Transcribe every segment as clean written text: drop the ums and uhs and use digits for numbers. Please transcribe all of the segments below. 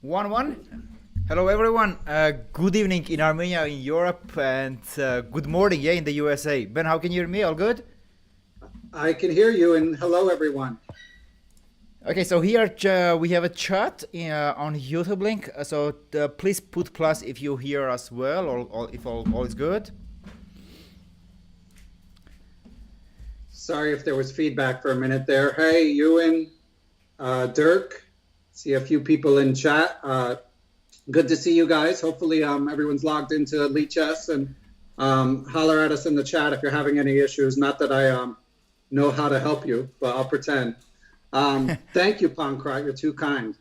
1-1. Hello everyone. Good evening in Armenia, in Europe, and good morning, in the USA. Ben, how can you hear me? All good? I can hear you, and hello, everyone. Okay, so here we have a chat on YouTube link. So please put plus if you hear us well, or if all is good. Sorry if there was feedback for a minute there. Hey, Ewan, Dirk, see a few people in chat. Good to see you guys. Hopefully, everyone's logged into Elite Chess, and holler at us in the chat if you're having any issues. Not that I know how to help you, but I'll pretend. Thank you, Pankrat. You're too kind.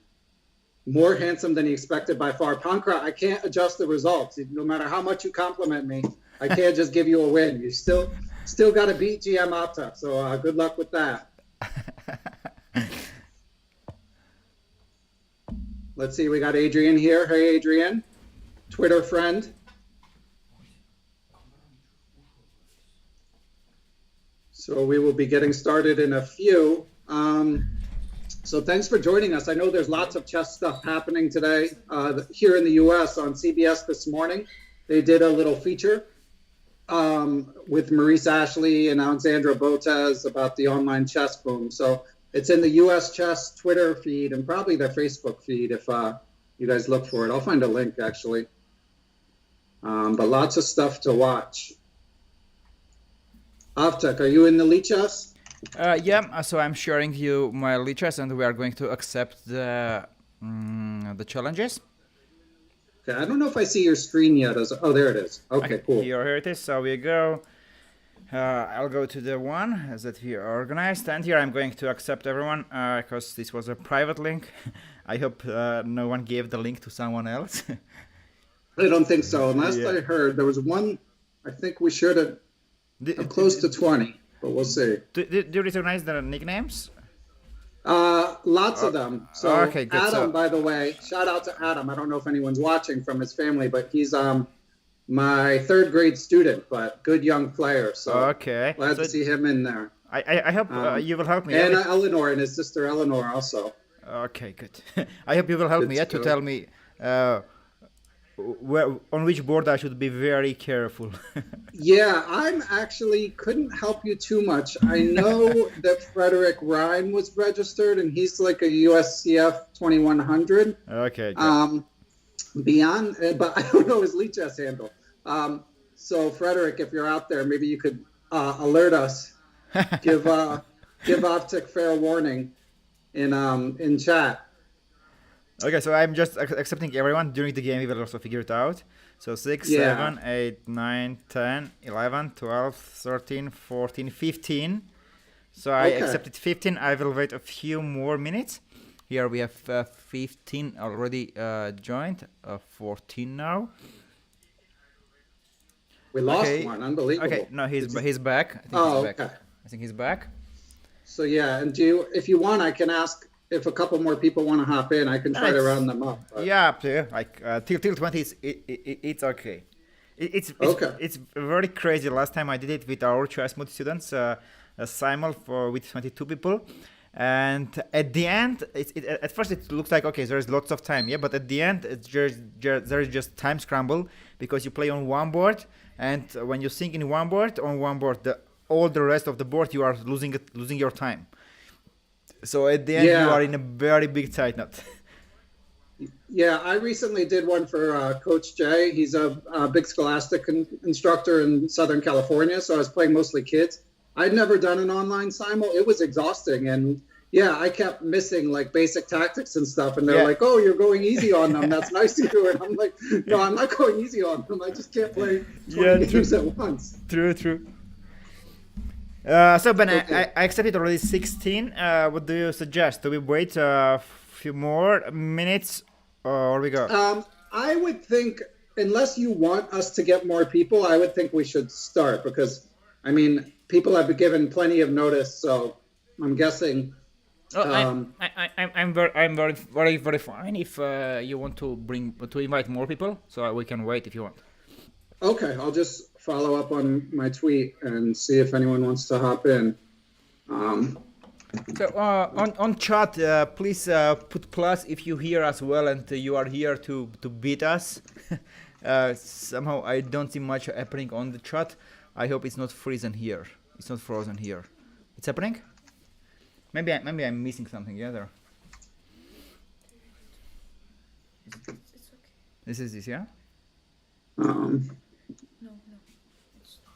More handsome than he expected by far. Pankrat, I can't adjust the results. No matter how much you compliment me, I can't just give you a win. You still got to beat GM Opta. So good luck with that. Let's see. We got Adrian here. Hey, Adrian, Twitter friend. So we will be getting started in a few. So thanks for joining us. I know there's lots of chess stuff happening today. Here in the US on CBS this morning, they did a little feature with Maurice Ashley and Alexandra Botez about the online chess boom. So it's in the US Chess Twitter feed and probably their Facebook feed if you guys look for it. I'll find a link actually. But lots of stuff to watch. Avtek, are you in the Elite Chess? So I'm sharing you my lichess and we are going to accept the challenges. Okay, I don't know if I see your screen yet. Oh, there it is. Okay, cool. Here it is. So we go. I'll go to the one that we organized, and here I'm going to accept everyone because this was a private link. I hope no one gave the link to someone else. I don't think so. Last I heard, there was one. I think we should have close to 20. But we'll see. Do you recognize the nicknames? Lots of them. So okay, good. Adam, by the way, shout out to Adam. I don't know if anyone's watching from his family, but he's my third grade student, but good young player. So okay, glad to see him in there. I hope you will help me. And Eleanor and his sister Eleanor also. Okay, good. I hope you will help me to tell me on which board I should be very careful. Yeah, I'm actually couldn't help you too much. I know that Frederick Ryan was registered and he's like a USCF 2100. Okay. Good. Beyond, but I don't know his lead chess handle. So Frederick, if you're out there, maybe you could alert us, give Optic fair warning in chat. Okay, so I'm just accepting everyone. During the game, we will also figure it out. So 6, 7, 8, 9, 10, 11, 12, 13, 14, 15. So I accepted 15. I will wait a few more minutes. Here we have 15 already joined, 14 now. We lost one, unbelievable. Okay, no, he's back. I think he's back. So yeah, and if you want, I can ask if a couple more people want to hop in. I can try to round them up. But. Yeah, like till 20, it's okay. It's very crazy. Last time I did it with our chess mode students, Simul with 22 people. And at the end, at first it looks like, okay, there's lots of time, but at the end, there is just time scramble because you play on one board, and when you sink in on one board, all the rest of the board, you are losing your time. So at the end, you are in a very big tight knot. Yeah, I recently did one for Coach Jay. He's a big Scholastic instructor in Southern California, so I was playing mostly kids. I'd never done an online simul. It was exhausting, and I kept missing like basic tactics and stuff. And they're like, "Oh, you're going easy on them. That's nice to do." And I'm like, "No, I'm not going easy on them. I just can't play 20 games at once." True. So Ben, I accepted already 16. What do you suggest? Do we wait a few more minutes, or we go? I would think, unless you want us to get more people, I would think we should start because, I mean, people have been given plenty of notice, so I'm guessing. I'm very fine if you want to invite more people, so we can wait if you want. Okay, I'll just follow up on my tweet and see if anyone wants to hop in. So on chat, please put plus if you hear us well and you are here to beat us. Somehow I don't see much happening on the chat. I hope it's not freezing here. It's not frozen here. It's happening? Maybe I'm missing something. Yeah, there. It's okay. This is this, yeah. Um, No, no. It's not.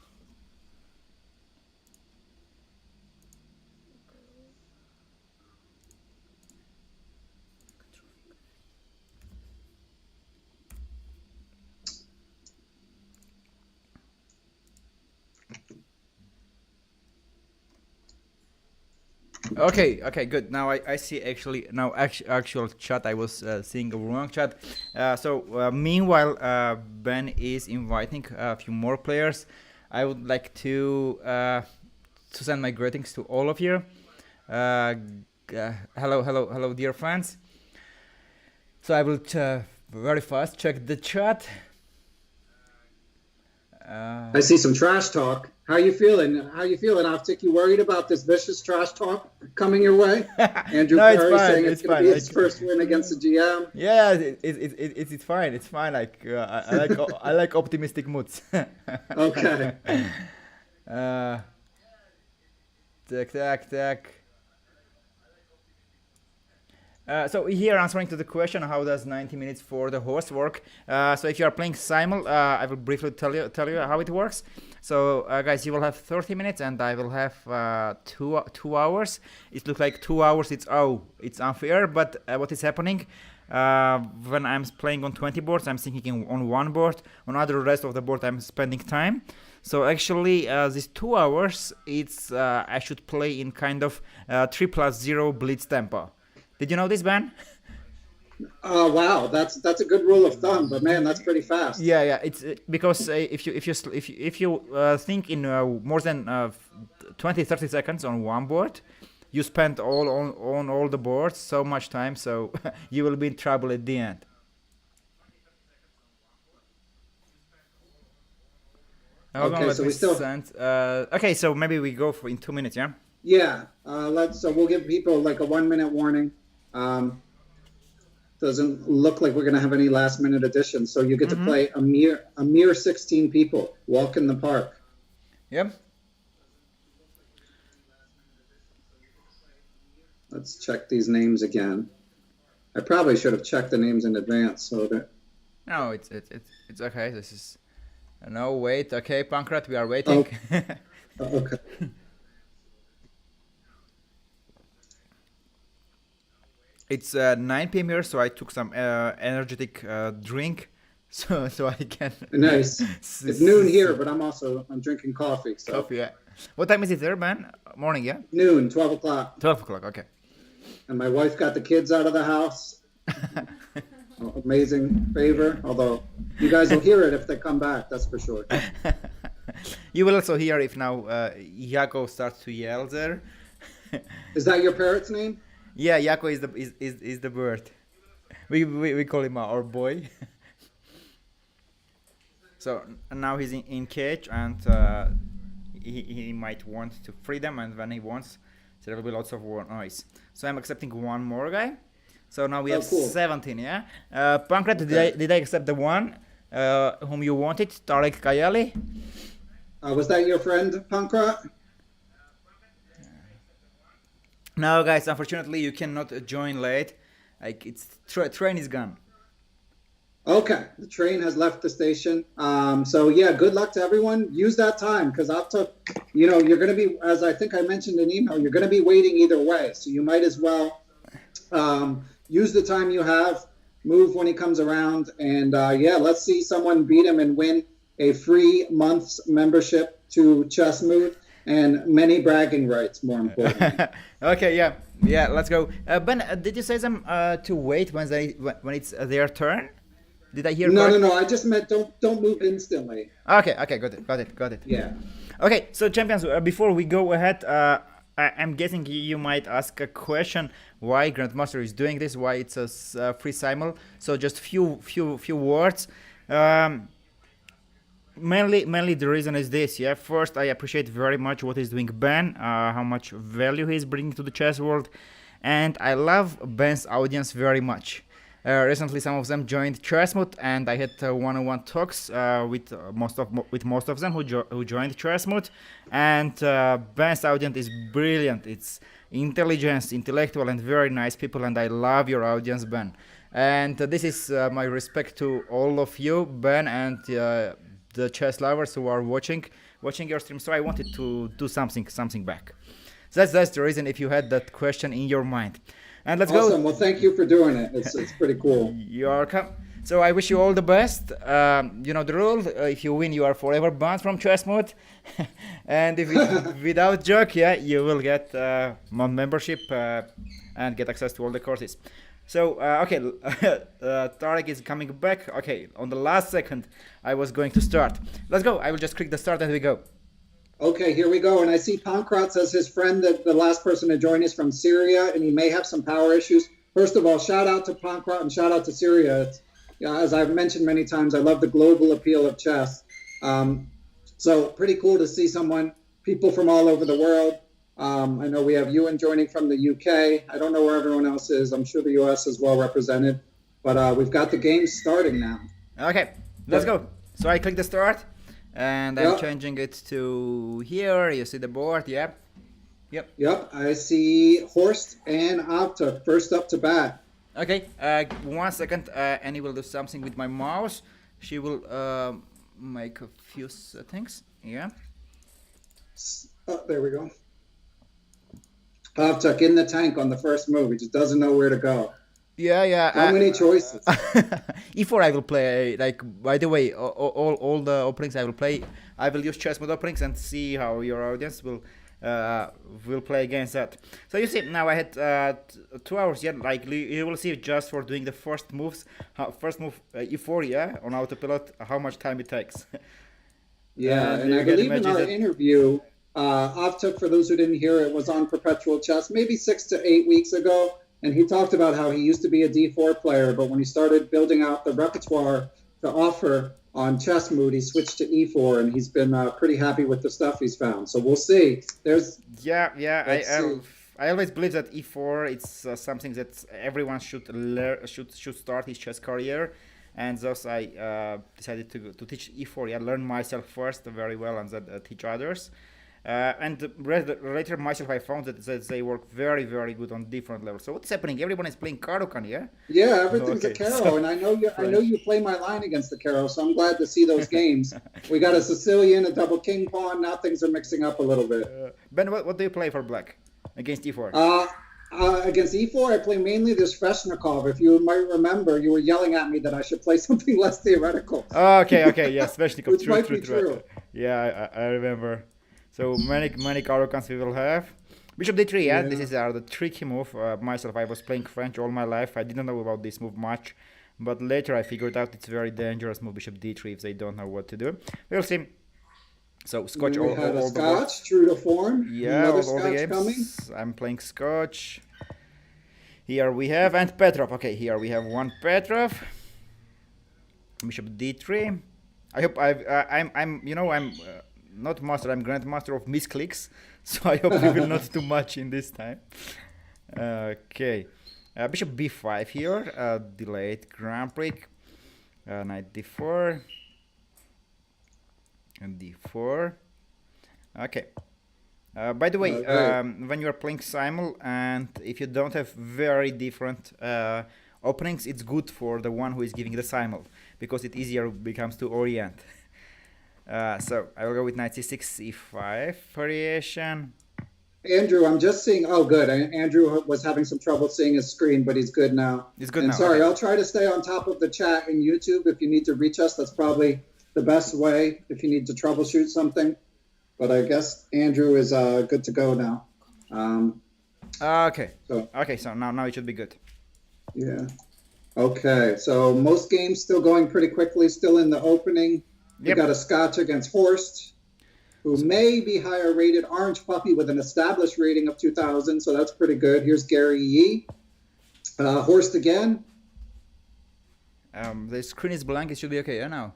Okay, okay, good. Now I see actually now actual chat. I was seeing a wrong chat. Meanwhile, Ben is inviting a few more players. I would like to send my greetings to all of you. Hello, dear friends. So I will very fast check the chat. I see some trash talk. How you feeling? Optic? You worried about this vicious trash talk coming your way? Andrew No, it's Perry fine, saying it's it's going to fine. be his first win against the GM. Yeah, it's fine. It's fine. Like I like I like optimistic moods. Okay. Tack. So here answering to the question, how does 90 minutes for the host work? So if you are playing Simul, I will briefly tell you how it works. So guys, you will have 30 minutes and I will have 2 hours. It looks like 2 hours. It's unfair, but what is happening? When I'm playing on 20 boards, I'm thinking on one board. On other rest of the board, I'm spending time. So actually, these 2 hours, it's I should play in kind of 3+0 blitz tempo. Did you know this, Ben? Wow, that's a good rule of thumb, but man, that's pretty fast. Yeah. It's because if you think in more than 20-30 seconds on one board, you spend on all the boards so much time, so you will be in trouble at the end. Okay, so we still. Okay, so maybe we go for in 2 minutes, yeah. Yeah, so we'll give people like a 1 minute warning. Doesn't look like we're going to have any last minute additions. So you get to play a mere 16 people. Walk in the park. Yep. Let's check these names again. I probably should have checked the names in advance so that. No, it's okay. This is no wait. Okay, Pankrat, we are waiting. Oh. Okay. It's 9 p.m. here, so I took some energetic drink, so I can. Nice. It's noon here, but I'm drinking coffee. So. Coffee, yeah. What time is it there, man? Morning, yeah. Noon, 12 o'clock. 12 o'clock, okay. And my wife got the kids out of the house. Amazing favor. Although you guys will hear it if they come back, that's for sure. You will also hear if now Yako starts to yell there. Is that your parrot's name? Yeah, Yako is the bird. We call him our boy. So now he's in cage and he might want to free them, and when he wants, there will be lots of noise. So I'm accepting one more guy. So now we have cool. 17. Yeah. Pankrat, did I accept the one whom you wanted, Tarek Kayali? Was that your friend, Pankrat? No, guys. Unfortunately, you cannot join late. Like it's train is gone. Okay, the train has left the station. So yeah, good luck to everyone. Use that time because you're going to be, as I think I mentioned in email, you're going to be waiting either way. So you might as well use the time you have, move when he comes around, and let's see someone beat him and win a free month's membership to Chess Mood and many bragging rights, more importantly. Okay, yeah, let's go. Ben, did you say them to wait when it's their turn? Did I hear? No. I just meant don't move instantly. Okay, got it. Yeah. Okay, so champions, before we go ahead, I'm guessing you might ask a question: why Grandmaster is doing this? Why it's a free simul? So just few words. mainly the reason is this. Yeah, first I appreciate very much what he's doing, Ben. How much value he's bringing to the chess world, and I love Ben's audience very much. Recently, some of them joined Chessmood, and I had one-on-one talks with most of them who joined Chessmood. And Ben's audience is brilliant. It's intelligence, intellectual, and very nice people. And I love your audience, Ben. And this is my respect to all of you, Ben, and the chess lovers who are watching your stream. So I wanted to do something back. So that's the reason. If you had that question in your mind. And let's Awesome. go. Well, thank you for doing it. It's pretty cool. You're welcome. So I wish you all the best. You know the rule. If you win, you are forever banned from chess mode. And if without joke, yeah, you will get month membership and get access to all the courses. So okay, Tarek is coming back. Okay, on the last second, I was going to start. Let's go. I will just click the start and we go. Okay, here we go. And I see Pankrat says his friend, that the last person to join is from Syria, and he may have some power issues. First of all, shout out to Pankrat and shout out to Syria. It's, as I've mentioned many times, I love the global appeal of chess. So pretty cool to see people from all over the world. I know we have Ewan joining from the UK. I don't know where everyone else is. I'm sure the US is well represented. But we've got the game starting now. Okay, let's go. So I click the start. And I'm changing it to here. You see the board, yeah? Yep, I see Horst and Avta first up to bat. Okay, 1 second. Annie will do something with my mouse. She will make a few settings, yeah? Oh, there we go. Avta in the tank on the first move. He just doesn't know where to go. Yeah. So many choices. E4 I will play, like, by the way, all the openings I will play, I will use chess mode openings and see how your audience will play against that. So you see, now I had 2 hours, yeah, like, you will see just for doing the first move, E4, yeah, on autopilot, how much time it takes. Yeah, and I believe in our interview, Avta, for those who didn't hear it, was on Perpetual Chess maybe 6 to 8 weeks ago. And he talked about how he used to be a D4 player, but when he started building out the repertoire to offer on Chessmood, he switched to E4, and he's been pretty happy with the stuff he's found. So we'll see. I always believe that E4 it's something that everyone should learn, should start his chess career, and thus I decided to teach E4. Yeah, learn myself first very well, and then teach others. And later myself I found that they work very, very good on different levels. So what's happening? Everyone is playing Caro-Kann, yeah? Yeah, everything's a Caro, so, and I know you play my line against the Caro, so I'm glad to see those games. We got a Sicilian, a double king pawn. Now things are mixing up a little bit. Ben, what do you play for black against E4? Against E4, I play mainly this Sveshnikov. If you might remember, you were yelling at me that I should play something less theoretical. Okay, yeah, Sveshnikov. Which might be true. Yeah, I remember. So many Caro-Kanns we will have. Bishop d3, yeah, this is the tricky move. Myself, I was playing French all my life. I didn't know about this move much, but later I figured out it's very dangerous move, Bishop d3, if they don't know what to do. We'll see. So Scotch all the Scotch, true to form. Yeah, all the games. Coming. I'm playing Scotch. Here we have, and Petrov. Okay, here we have one Petrov. Bishop d3. I hope I'm not master, I'm grandmaster of misclicks, so I hope we will not do much in this time. Okay, Bishop b5 here, delayed Grand Prix, knight d4, and d4. Okay. By the way, when you are playing Simul, and if you don't have very different openings, it's good for the one who is giving the Simul, because it easier becomes to orient. So I will go with knight c6, e5 variation. Andrew, I'm just seeing. Oh, good. Andrew was having some trouble seeing his screen, but he's good now. He's good now. Sorry, I'll try to stay on top of the chat in YouTube. If you need to reach us, that's probably the best way if you need to troubleshoot something. But I guess Andrew is good to go now. Okay. So now it should be good. Yeah. Okay. So most games still going pretty quickly. Still in the opening. You got a Scotch against Horst, who may be higher rated. Orange Puppy with an established rating of 2,000, so that's pretty good. Here's Gary Yee. Horst again. The screen is blank. It should be okay, yeah, now.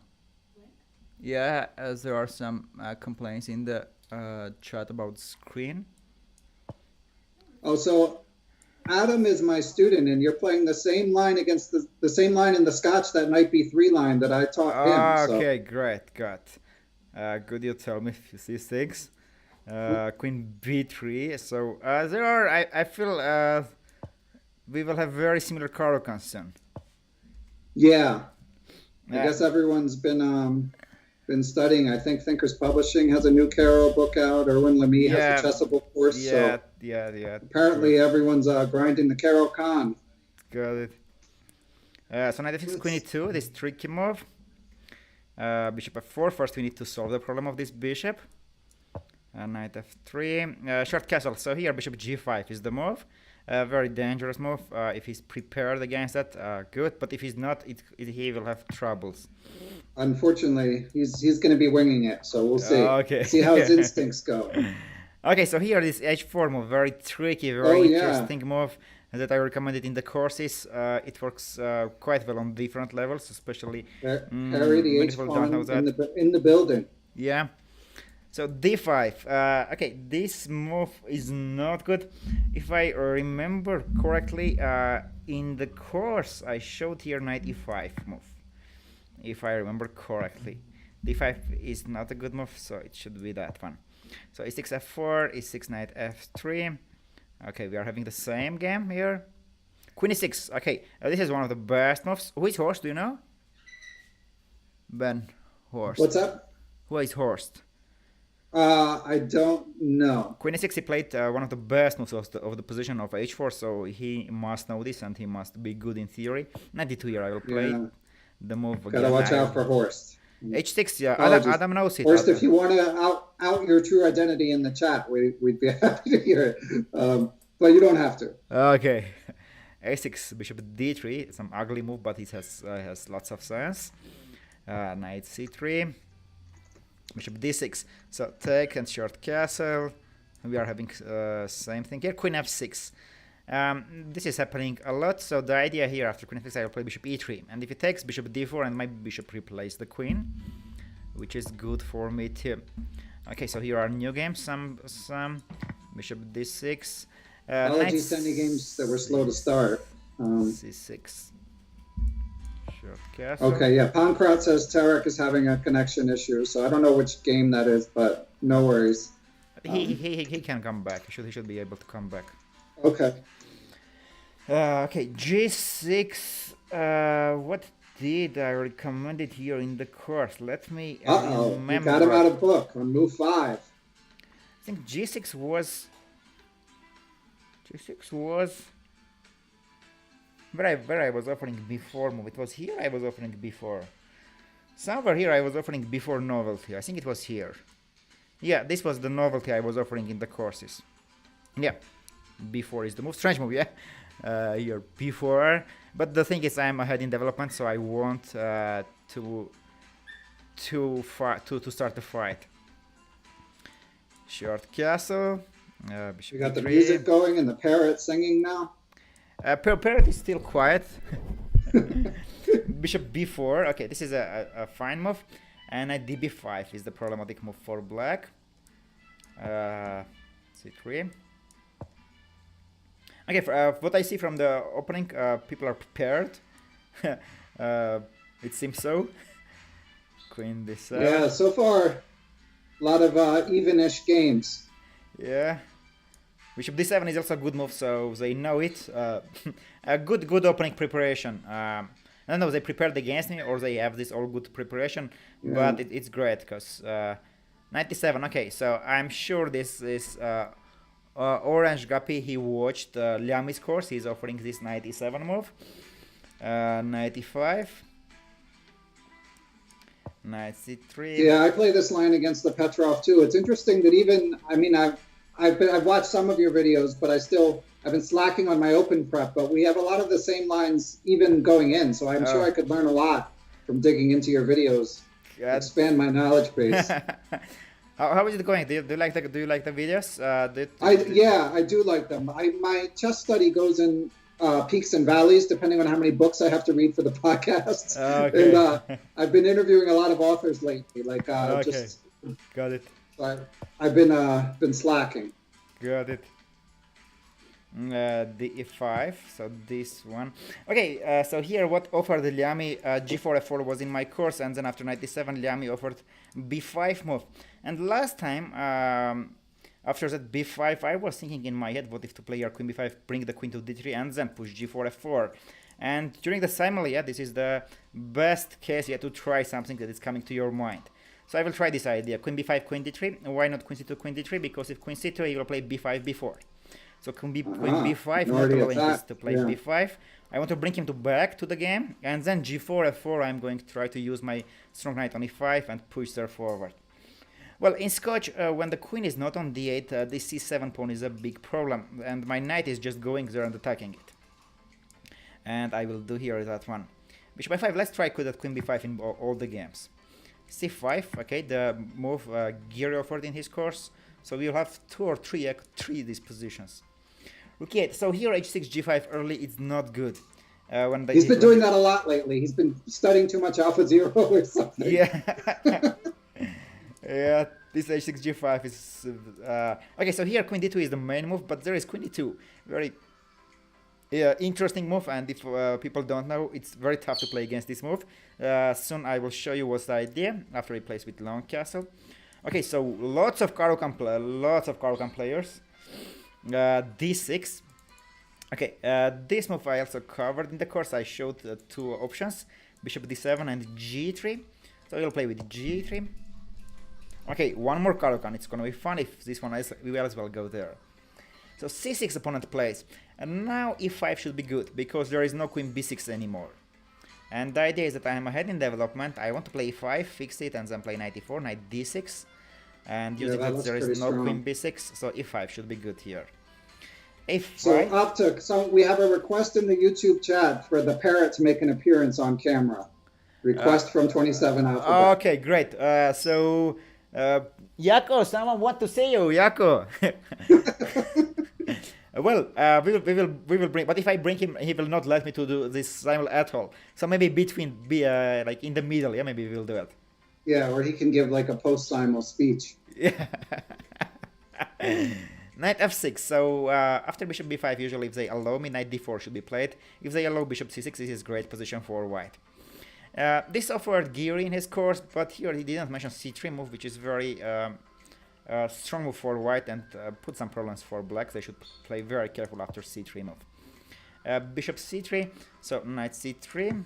Yeah, as there are some complaints in the chat about screen. Oh, so Adam is my student, and you're playing the same line against the same line in the Scotch, that knight b3 line that I taught him. So Okay, great, good. Good you tell me these things. Queen b3. So there are, I feel we will have very similar card soon. yeah, I guess everyone's been studying. I think Thinkers Publishing has a new Caro book out. Erwin Lamy has a Chessable course. Yeah, so yeah. apparently everyone's grinding the Caro Khan. Got it. So knight f6, queen e2, this tricky move. Bishop f4. First, we need to solve the problem of this bishop. Knight f3. Short castle. So here, bishop g5 is the move. Very dangerous move. If he's prepared against that, good. But if he's not, he will have troubles. Unfortunately, he's going to be winging it. So we'll see. Okay. See how his instincts go. Okay, so here this h4 move, very tricky, very interesting move that I recommended in the courses. It works quite well on different levels, especially Harry, the h pawn in the building. Yeah. So d5. Okay, this move is not good. If I remember correctly, in the course I showed here knight e5 move. If I remember correctly, d5 is not a good move, so it should be that one. So e6 f4, e6 knight f3. Okay, we are having the same game here. Queen e6. Okay, this is one of the best moves. Who is Horst? Do you know? Ben Horst. What's up? Who is Horst? I don't know. Queen e6, he played one of the best moves of the position of h4, so he must know this and he must be good in theory. Knight d2 here, I will play the move again. Gotta watch out for Horst. h6, yeah, Adam knows it. Horst, if you want to out your true identity in the chat, we'd be happy to hear it. But you don't have to. Okay. a6, bishop d3, some ugly move, but it has lots of sense. Knight c3. Bishop d6. So take and short castle. We are having same thing here. Queen f6. This is happening a lot. So the idea here after queen f6, I will play bishop e3. And if it takes bishop d4, and my bishop replace the queen, which is good for me too. Okay, so here are new games. Some bishop d6. Apologies to any games that were slow to start. c6. Short castle. Okay, yeah. Pankrat says Tarek is having a connection issue, so I don't know which game that is, but no worries. He can come back. He should be able to come back. Okay. Okay, g6. What did I recommend it here in the course? Let me remember. You got him out of book on move 5. I think g6 was where I was offering before move. It was here I was offering before. Somewhere here I was offering before novelty. I think it was here. Yeah, this was the novelty I was offering in the courses. Yeah, before is the move. Strange move, yeah. Here before, but the thing is I'm ahead in development, so I want to start the fight. Short castle. Bishop You got the e3. music going and the parrot singing now. Parrot is still quiet. Bishop b4. Okay, this is a fine move. And knight db5 is the problematic move for black. c3. Okay, what I see from the opening, people are prepared. It seems so. Queen d7. Yeah, so far, a lot of even-ish games. Yeah. Bishop d7 is also a good move, so they know it. A good opening preparation. I don't know, they prepared against me or they have this all good preparation, but it's great because 97. Okay, so I'm sure this is Orange Guppy. He watched Liami's course. He's offering this knight e7 move. Knight e5. Knight c3. Yeah, I play this line against the Petrov too. It's interesting that I've watched some of your videos, but I've been slacking on my open prep, but we have a lot of the same lines even going in, so I'm sure I could learn a lot from digging into your videos. Expand my knowledge base. How is it going? Do you like the videos? I do like them. My chess study goes in peaks and valleys depending on how many books I have to read for the podcast. Okay. And I've been interviewing a lot of authors lately. Like Okay. Got it. I've been slacking. Got it. The e5, so this one. Okay, so here what offered Liami, g4 f4 was in my course, and then after 97 Liami offered b5 move. And last time, after that b5, I was thinking in my head, what if to play your queen b5, bring the queen to d3, and then push g4 f4. And during the simul, yeah, this is the best case, yeah, to try something that is coming to your mind. So I will try this idea, queen b5, queen d3. Why not queen c2, queen d3? Because if queen c2, he will play b5, b4. So queen b5, not allowing this to play b5. I want to bring him back to the game, and then g4, f4, I'm going to try to use my strong knight on e5 and push there forward. Well, in Scotch, when the queen is not on d8, this c7 pawn is a big problem, and my knight is just going there and attacking it. And I will do here that one. Bishop f5, let's try that queen b5 in all the games. c5, okay, the move Geary offered in his course, so we'll have 2 or 3 these positions. Okay, so here h6, g5 early, it's not good. He's been doing that a lot lately. He's been studying too much Alpha Zero or something. Yeah. Yeah, this h6, g5 is... okay, so here queen d2 is the main move, but there is queen d2. Very interesting move, and if people don't know, it's very tough to play against this move. Soon I will show you what's the idea after he plays with long castle. Okay, so lots of Caro-Kann players. d6. Okay, this move I also covered in the course. I showed 2 options, bishop d7 and g3. So we'll play with g3. Okay, one more Caro-Kann. It's gonna be fun if this one is, we will as well go there. So c6 opponent plays, and now e5 should be good because there is no queen b6 anymore. And the idea is that I am ahead in development. I want to play e5, fix it, and then play knight e4, knight d6. And using that there is no queen b6, so e5 should be good here. a5. So we have a request in the YouTube chat for the parrot to make an appearance on camera. Request from 27 Alphabet. Okay, great. Yako, someone want to say you, Yako. Well, we will bring, but if I bring him, he will not let me to do this simul at all. So maybe like in the middle, yeah, maybe we'll do it. Yeah, or he can give like a post-simul speech. Yeah. Knight f6. So after bishop b5, usually if they allow me, knight d4 should be played. If they allow bishop c6, this is great position for white. This offered Geary in his course, but here he didn't mention c3 move, which is very strong move for white and put some problems for black. They should play very careful after c3 move. Bishop c3, so knight c3.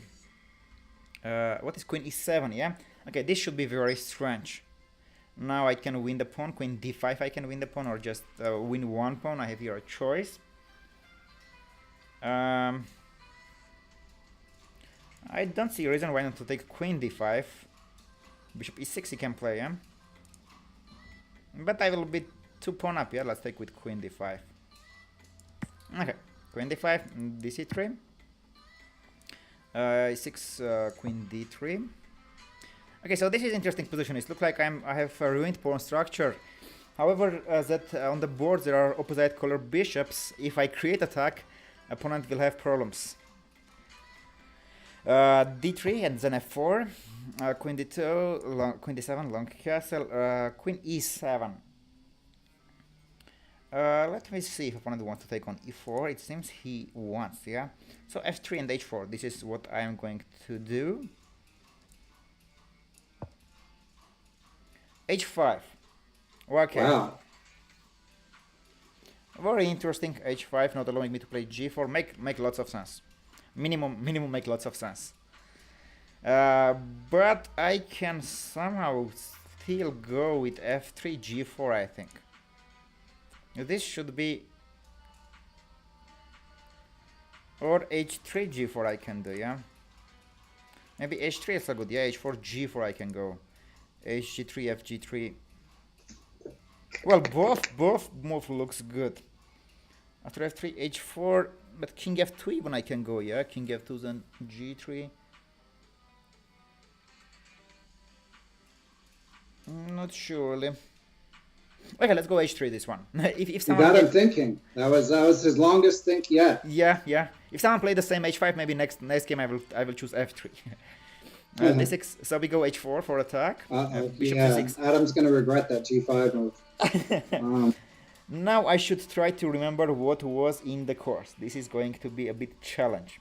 What is queen e7, yeah? Okay, this should be very strange. Now I can win the pawn, queen d5 I can win the pawn, or just win one pawn. I have here a choice. I don't see a reason why not to take queen d5. Bishop e6 he can play, yeah? But I will be 2 pawn up, yeah? Let's take with queen d5. Okay, queen d5, dc3. e6, queen d3. Okay, so this is interesting position. It looks like I have a ruined pawn structure. However, that on the board there are opposite color bishops. If I create attack, opponent will have problems. d3 and then f4, queen d2, queen d7, long castle, queen e7. Let me see if opponent wants to take on e4. It seems he wants, yeah. So f3 and h4. This is what I am going to do. h5. Okay. Wow. Very interesting. h5 not allowing me to play g4. Make lots of sense. Minimum make lots of sense. But I can somehow still go with f3 g4, I think. This should be, or h3 g4 I can do, yeah. Maybe h3 is so good, yeah. h4 g4 I can go. hg3 fg3. Well, both move looks good. After f3 h4, but king f2 even I can go, yeah. King f2 then g3. Not sure really. Okay, let's go h3 this one. if you got him thinking. That was his longest think yet. Yeah. If someone play the same h5, maybe next game I will choose f3. d6. So we go h4 for attack. Bishop c6. Adam's gonna regret that g5 move. Now I should try to remember what was in the course. This is going to be a bit challenge.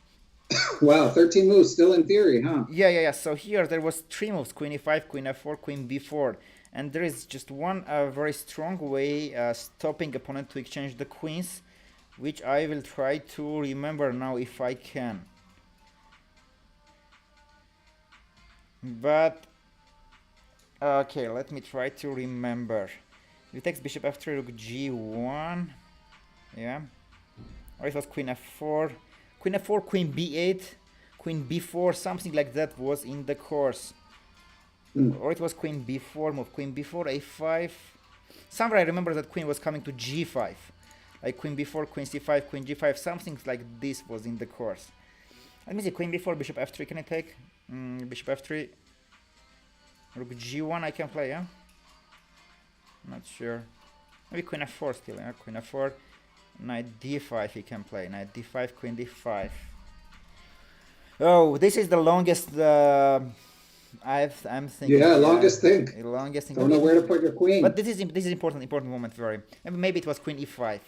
Wow, 13 moves still in theory, huh? Yeah. So here there was 3 moves: queen e5, queen f4, queen b4, and there is just one very strong way stopping opponent to exchange the queens, which I will try to remember now if I can. But okay, let me try to remember. We take bishop f3, rook g1, yeah, or it was queen f4, queen b8, queen b4, something like that was in the course. Or it was queen b4 move, queen b4, a5. Somewhere I remember that queen was coming to g5, like queen b4, queen c5, queen g5, something like this was in the course. Let me see, queen b4, bishop f3, can I take? Bishop f3, rook g1 I can play, yeah? Not sure. Maybe queen f4 still, yeah? Queen f4, knight d5 he can play, knight d5, queen d5. Oh, this is the longest I'm thinking. Yeah, longest thing. Longest thing. Don't know where to put your queen. But this is important moment, very. Maybe it was queen e5.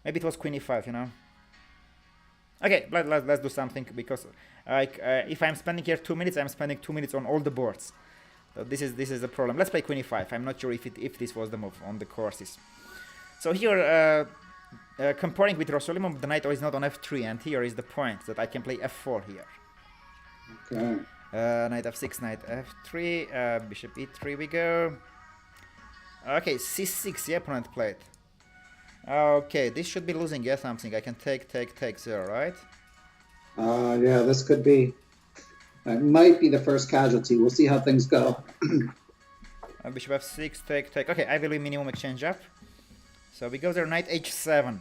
Maybe it was queen e5, you know. Okay, let's do something, because if I'm spending here 2 minutes, I'm spending 2 minutes on all the boards. So this is the problem. Let's play queen e5. I'm not sure if this was the move on the courses. So here, comparing with Rossolimov, the knight is not on f3, and here is the point that I can play f4 here. Okay. Knight f6, knight f3, bishop e3 we go. Okay, c6, the opponent played. Okay, this should be losing, yeah, something. I can take 0, right? Yeah, this could be. It might be the first casualty. We'll see how things go. Bishop f6, take. Okay, I will be minimum exchange up. So we go there, knight h7.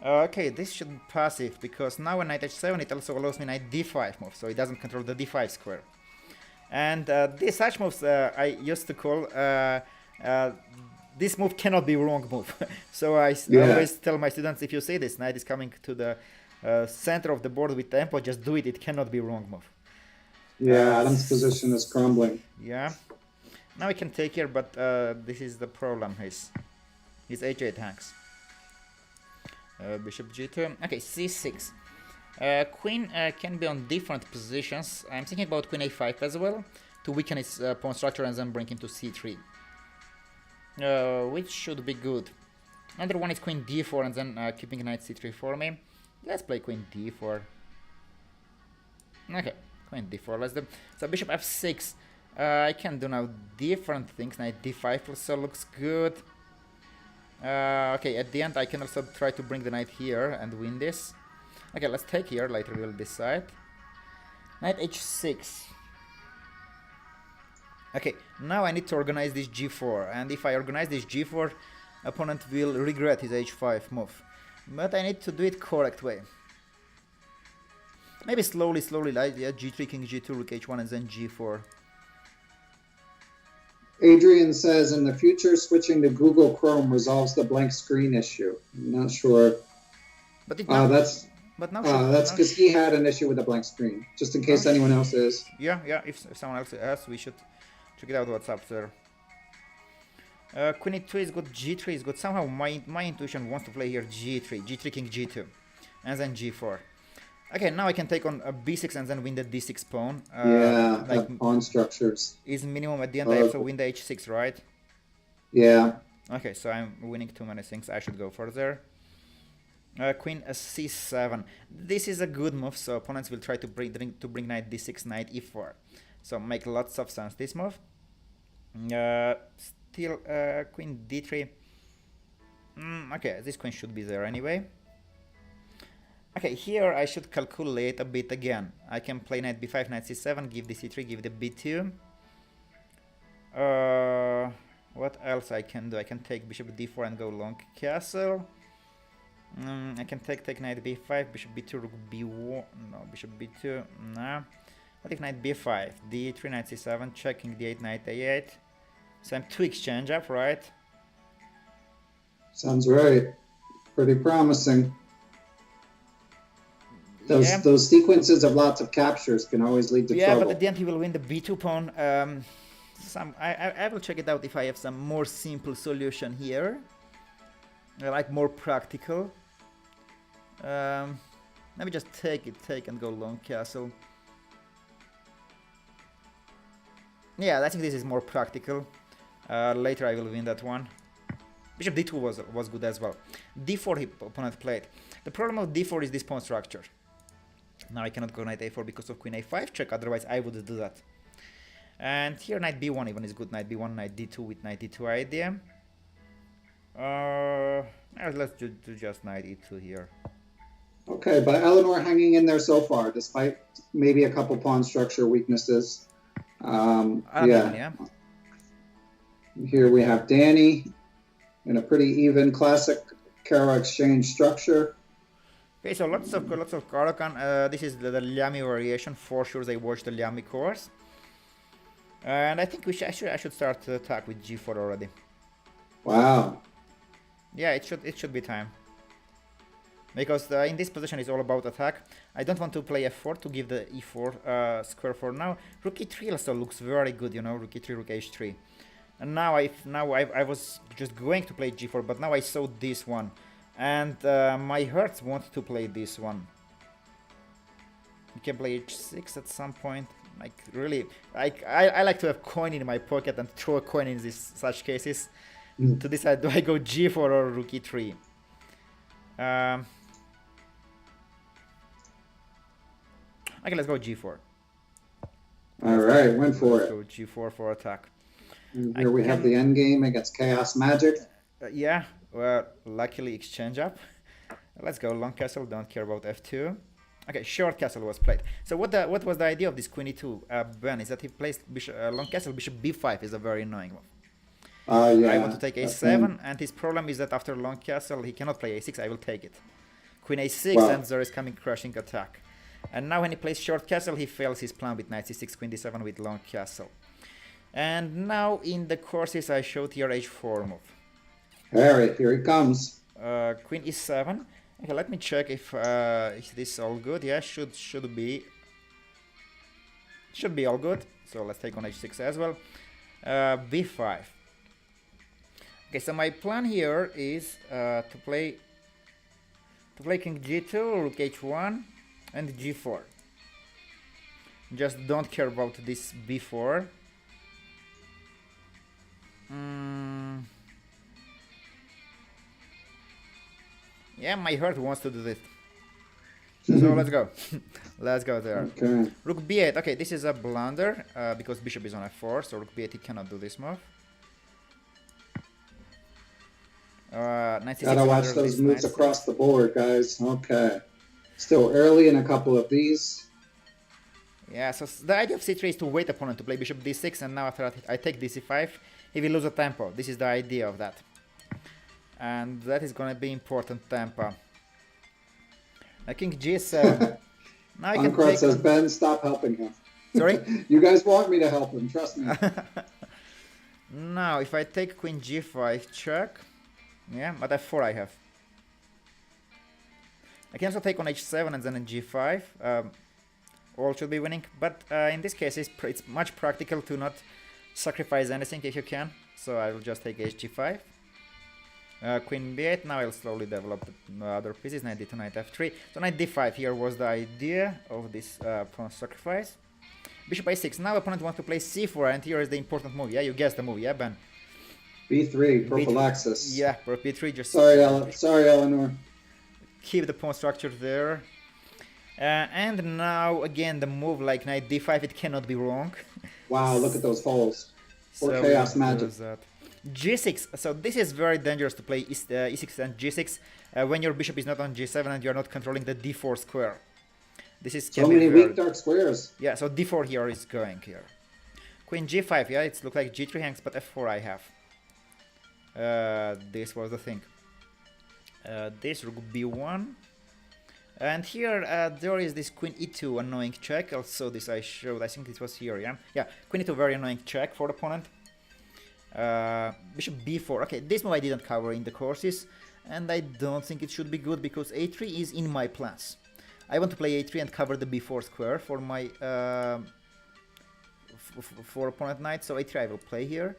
Okay, this should be passive, because now when knight h7 it also allows me knight d5 move, so it doesn't control the d5 square. And these such moves I used to call this move cannot be wrong move. So I always tell my students, if you see this knight is coming to the center of the board with tempo, just do it. It cannot be wrong move. Yeah, Adam's position is crumbling. Yeah. Now I can take here, but this is the problem. His h8 hangs. Bishop g2. Okay, c6. Queen can be on different positions. I'm thinking about queen a5 as well, to weaken its pawn structure and then bring him to c3. Which should be good. Another one is queen d4 and then keeping knight c3 for me. Let's play queen d4. Okay, queen d4. Let's do. So bishop f6. I can do now different things. Knight d5 also looks good. Okay, at the end I can also try to bring the knight here and win this. Okay, let's take here. Later we'll decide. Knight h6. Okay, now I need to organize this g4, and if I organize this g4, opponent will regret his h5 move. But I need to do it correct way. Maybe slowly, like yeah, g3, king g2, rook h1, and then g4. Adrian says, in the future, switching to Google Chrome resolves the blank screen issue. I'm not sure. But that's because he had an issue with the blank screen. Just in case anyone else is. Yeah. If someone else has, we should check it out what's up there. Queen e2 is good, g3 is good. Somehow my intuition wants to play here g3 king g2, and then g4. Okay, now I can take on a b6 and then win the d6 pawn. Like pawn structures. Is minimum at the end. I also win the h6, right? Yeah. Okay, so I'm winning too many things. I should go further. Queen c7. This is a good move, so opponents will try to bring knight d6, knight e4. So make lots of sense this move. Still queen d3. Okay, this queen should be there anyway. Okay, here I should calculate a bit again. I can play knight b5, knight c7, give the c3, give the b2. What else I can do? I can take bishop d4 and go long castle. I can take knight b5, bishop b2, rook b1. No, bishop b2. No. What if knight b5, d3, knight c7, checking d8, knight a8. So I'm 2 exchange up, right? Sounds right. Pretty promising. Yeah. Those sequences of lots of captures can always lead to Yeah, trouble. but at the end he will win the b2 pawn. I will check it out if I have some more simple solution here. Like more practical. Let me just take and go long castle. Yeah, I think this is more practical. Later I will win that one. Bishop d2 was good as well. d4 opponent played. The problem of d4 is this pawn structure. Now I cannot go knight a4 because of queen a5 check, otherwise I would do that. And here knight b1 even is good. Knight b1, knight d2 with knight d2 idea. Let's do just knight e2 here. Okay, but Eleanor hanging in there so far, despite maybe a couple pawn structure weaknesses. Yeah. Here we have Danny in a pretty even classic Caro exchange structure. Okay, so lots of Caro-Kann. This is the Liami variation. For sure, they watch the Liami course. And I think I should start the attack with g4 already. Wow. Yeah, it should be time. Because in this position is all about attack. I don't want to play f4 to give the e4 square for now. Rook e3 also looks very good, you know, rook e3, rook h3. And now I was just going to play g4, but now I saw this one. And my heart wants to play this one. You can play h6 at some point. Like really, I like to have coin in my pocket and throw a coin in such cases to decide, do I go g4 or rook e3. Okay, let's go g4. All right, went for it. Go g4 for attack. And here we have the end game against Chaos Magic. Yeah, well, luckily exchange up. Let's go long castle. Don't care about f2. Okay, short castle was played. So what was the idea of this queen e2 Ben? Is that he plays long castle, bishop b5 is a very annoying move. Yeah, I want to take a7, and his problem is that after long castle he cannot play a6. I will take it. Queen a6, wow. And there is coming crushing attack. And now when he plays short castle, he fails his plan with knight c6, queen d7 with long castle. And now in the courses I showed here h4 move. Alright, here he comes. Queen e7. Okay, let me check if this is all good. Yeah, should be all good. So let's take on h6 as well. b5. Okay, so my plan here is to play king g2, rook h1, and g4. Just don't care about this b4. Yeah, my heart wants to do this. So let's go. Let's go there. Okay. Rook b8. Okay, this is a blunder because bishop is on f4, so rook b8 he cannot do this move. Gotta watch those moves across the board, guys. Okay. Still early in a couple of these. Yeah, so the idea of c3 is to wait opponent to play bishop d6, and now after I take dc5, he will lose a tempo. This is the idea of that. And that is gonna be important tempo. King g7. Now I can take says, Ben, stop helping him. Sorry? You guys want me to help him, trust me. Now, if I take queen g5 check, yeah, but f4 I have. I can also take on h7 and then in g5. All should be winning, but in this case it's much practical to not sacrifice anything if you can. So I will just take hg5. Queen b8. Now I'll slowly develop the other pieces. Knight d2, knight f3. So knight d5 here was the idea of this pawn sacrifice. Bishop a6. Now opponent wants to play c4, and here is the important move. Yeah, you guessed the move. Yeah, Ben. b3 prophylaxis. Yeah, for b3 just. Sorry, Eleanor. Keep the pawn structure there. And now again the move like knight d5. It cannot be wrong. Wow, look at those holes. For So Chaos Magic. g6. So this is very dangerous to play e6 and g6 when your bishop is not on g7 and you are not controlling the d4 square. This is so many weak dark squares. Yeah, so d4 here is going here. Queen g5. Yeah, it looks like g3 hangs, but f4 I have. This was the thing. This rook b1. And here there is this queen e2 annoying check. Also this I showed, I think it was here, yeah? Yeah, queen e2 very annoying check for the opponent. Bishop b4. Okay, this move I didn't cover in the courses, and I don't think it should be good because a3 is in my plans. I want to play a3 and cover the b4 square for my for opponent knight. So a3 I will play here.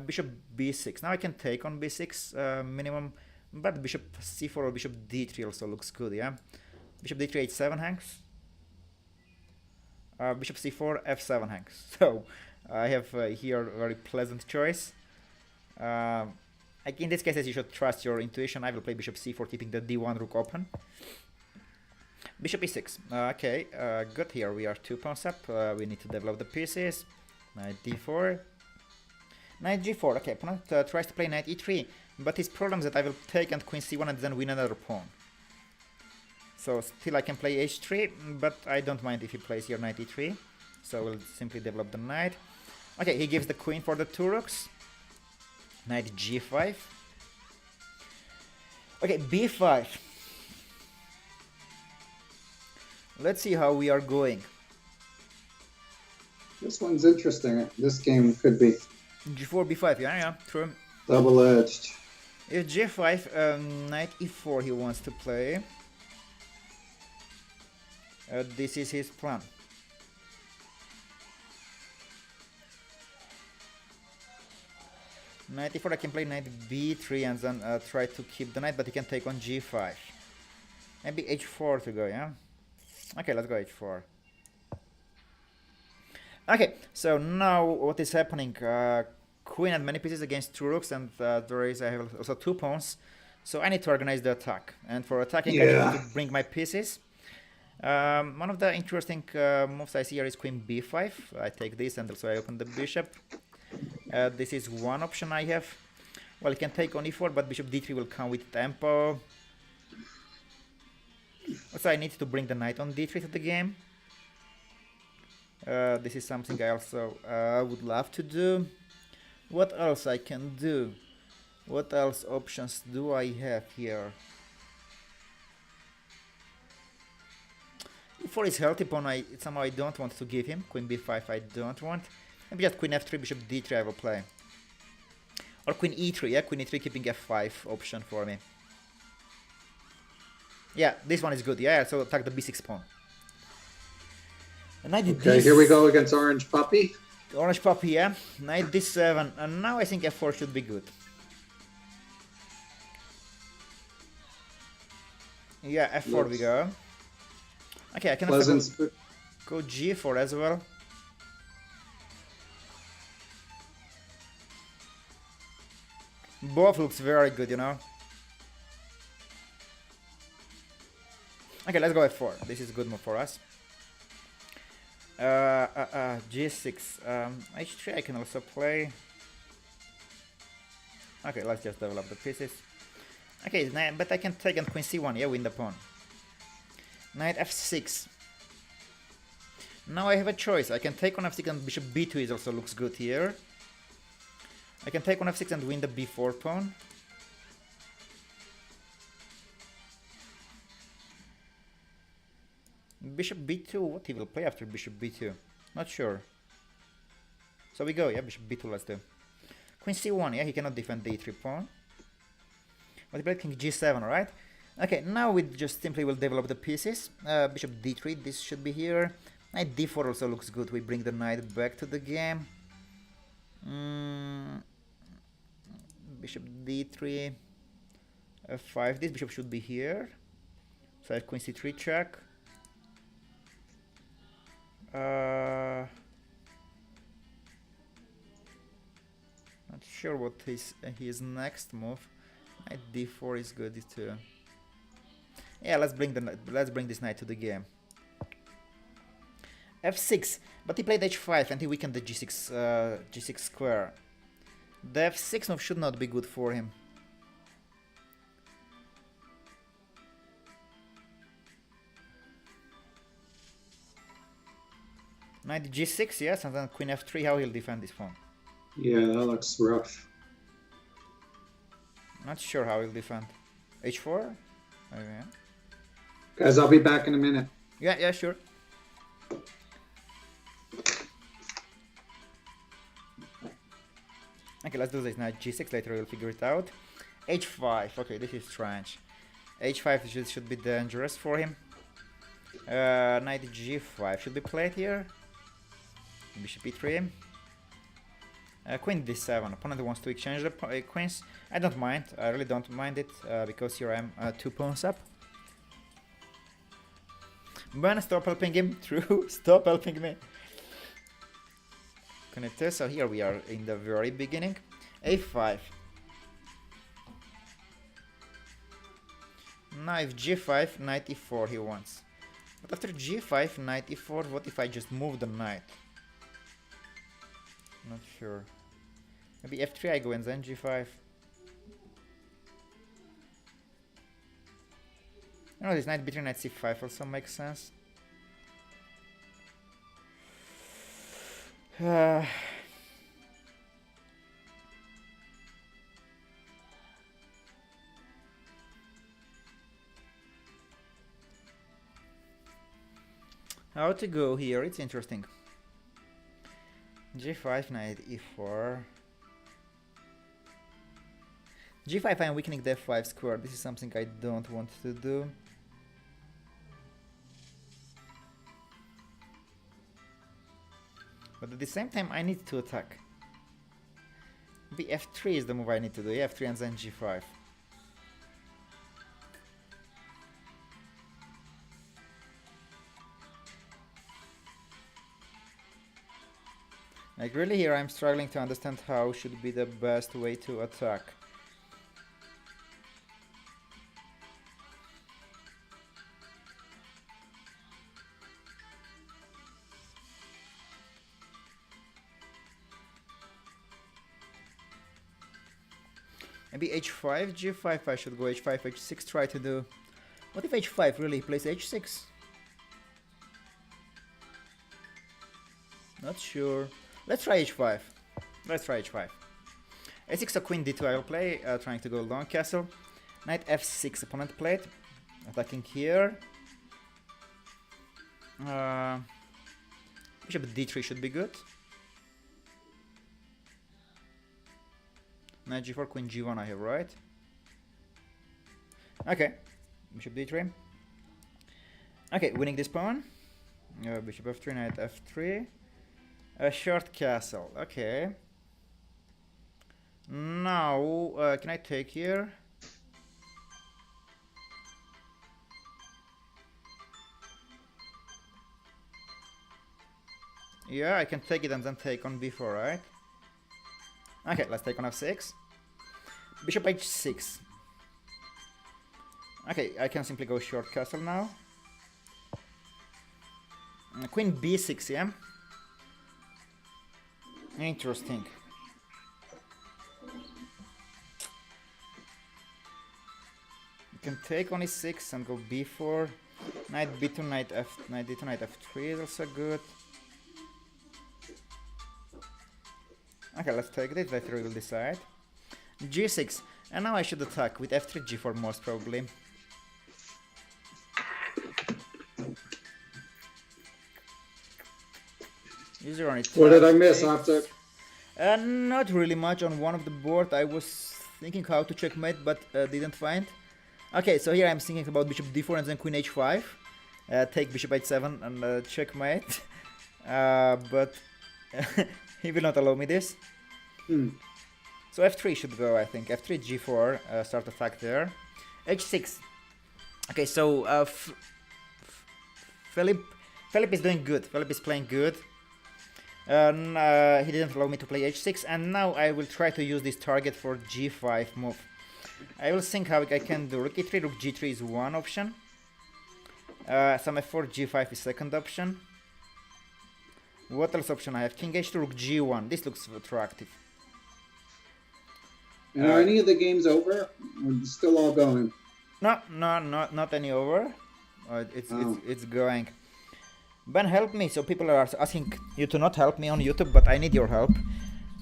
Bishop b6. Now I can take on b6 minimum, but bishop c4 or bishop d3 also looks good. Yeah, bishop d3 h7 hangs. Bishop c4 f7 hangs. So I have here a very pleasant choice. In this case, you should trust your intuition. I will play bishop c4, keeping the d1 rook open. Bishop e6. Okay, good. Here we are 2 pawns up. We need to develop the pieces. Knight d4. Knight g4. Okay, opponent tries to play knight e3, but his problem is that I will take and queen c1 and then win another pawn. So still I can play h3, but I don't mind if he plays here knight e3. So we'll simply develop the knight. Okay, he gives the queen for the 2 rooks. Knight g5. Okay, b5. Let's see how we are going. This one's interesting. This game could be g4, b5. Yeah, true. double-edged. If g5, knight e4 he wants to play. This is his plan. Knight e4, I can play knight b3 and then try to keep the knight, but he can take on g5. Maybe h4 to go, yeah? Okay, let's go h4. Okay, so now what is happening? Queen and many pieces against 2 rooks, and I have also 2 pawns. So I need to organize the attack. And for attacking, I need to bring my pieces. One of the interesting moves I see here is queen b5. I take this and also I open the bishop. This is one option I have. Well, you can take on e4, but bishop d3 will come with tempo. Also, I need to bring the knight on d3 to the game. This is something I also would love to do. What else I can do? What else options do I have here? E4 is healthy pawn. Somehow I don't want to give him. Queen b5 I don't want. Maybe just queen f3, bishop d3 I will play. Or queen e3, yeah, queen e3 keeping f5 option for me. Yeah, this one is good, yeah, so attack the b6 pawn. And okay, here we go against Orange Puppy. Orange Puppy, yeah. Knight d7, and now I think f4 should be good. Yeah, f4 we go. Okay, I can also go g4 as well. Both looks very good, you know. Okay, let's go f4. This is a good move for us. G6. H3 I can also play. Okay, let's just develop the pieces. Okay, but I can take on queen c1, yeah, win the pawn. Knight f6. Now I have a choice. I can take on f6 and bishop b2 is also looks good here. I can take on f6 and win the b4 pawn. Bishop b2, what he will play after bishop b2? Not sure. So we go, yeah, bishop b2, let's do. Queen c1, yeah, he cannot defend the e3 pawn. But he played king g7, right? Okay, now we just simply will develop the pieces. Bishop d3, this should be here. Knight d4 also looks good. We bring the knight back to the game. Bishop d3, f5. This bishop should be here. So I have queen c3 check. Not sure what his next move. Knight d4 is good too. Yeah, let's bring this knight to the game. f6, but he played h5 and he weakened the g6 square. The f6 move should not be good for him. Knight g6, yes, and then queen f3. How he'll defend this pawn? Yeah, that looks rough. Not sure how he'll defend. h4? Oh, yeah. Guys, I'll be back in a minute. Yeah, sure. Okay, let's do this. Knight g6. Later we'll figure it out. h5. Okay, this is strange. H5 should be dangerous for him. Knight G5 should be played here. Bishop E3. Queen D7. Opponent wants to exchange the queens. I don't mind. I really don't mind it because here I am 2 pawns up. Ben, stop helping him. True. Stop helping me. Connected. So here we are in the very beginning. A5. Knight G5, Knight E4 he wants. But after G5, Knight E4, what if I just move the knight? Not sure. Maybe F3 I go and then G5. No, this knight between knight C5 also makes sense. How to go here? It's interesting. G5, knight E4. G5, I'm weakening the F5 square. This is something I don't want to do. But at the same time, I need to attack. Maybe F3 is the move I need to do. Yeah, F3 and then G5. Like really here I'm struggling to understand how should be the best way to attack. Maybe H5, G5, I should go H5, H6, try to do... What if H5 really plays H6? Not sure. Let's try H5. Let's try H5. A6 or Queen D2 I will play, trying to go long castle. Knight F6 opponent played. Attacking here. Bishop D3 should be good. Knight G4, Queen G1 I have, right? Okay. Bishop D3. Okay, winning this pawn. Bishop F3, Knight F3. A short castle, okay. Now, can I take here? Yeah, I can take it and then take on b4, right? Okay, let's take on f6. Bishop h6. Okay, I can simply go short castle now. Queen b6, yeah? Interesting. You can take on e6 and go b4. Knight b2, knight d2, knight f3 is also good. Okay, let's take this. Later we'll decide. g6, and now I should attack with f3, g4 most probably. What did I miss after? Not really much on one of the board. I was thinking how to checkmate, but didn't find. Okay, so here I'm thinking about bishop d4 and then queen h5. Take bishop h7 and checkmate. But he will not allow me this. So f3 should go, I think. f3, g4, start attack there. h6. Okay, so Philip is doing good. Philip is playing good. He didn't allow me to play h6, and now I will try to use this target for g5 move. I will think how I can do. Rook e3, rook g3 is one option. Some f4, g5 is second option. What else option I have? King h2, rook g1. This looks attractive. Are any of the games over? Or still all going? No, not any over. It's going. Ben, help me. So people are asking you to not help me on YouTube, but I need your help.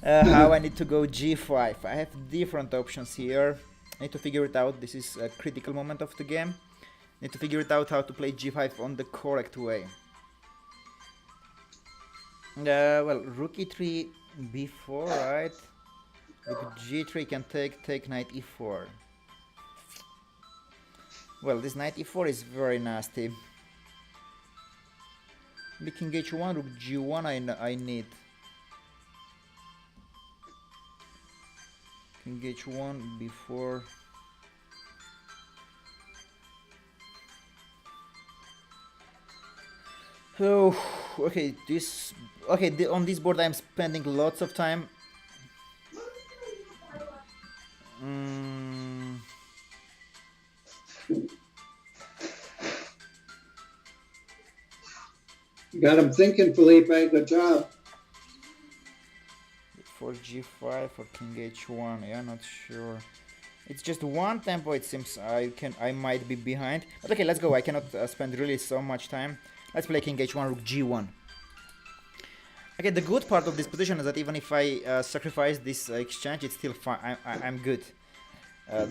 How I need to go g5. I have different options here. I need to figure it out. This is a critical moment of the game. Need to figure it out how to play g5 on the correct way. Well, rook e3, b4, right? Rook g3 can take knight e4. Well, this knight e4 is very nasty. Maybe king h1, rook g1 I need. King h1 before. Oh, okay, on this board I'm spending lots of time. You got him thinking, Felipe. Good job. For g5 or king h1, yeah, not sure. It's just one tempo. It seems I might be behind. But okay, let's go. I cannot spend really so much time. Let's play king h1, rook g1. Okay, the good part of this position is that even if I sacrifice this exchange, it's still fine. I'm good.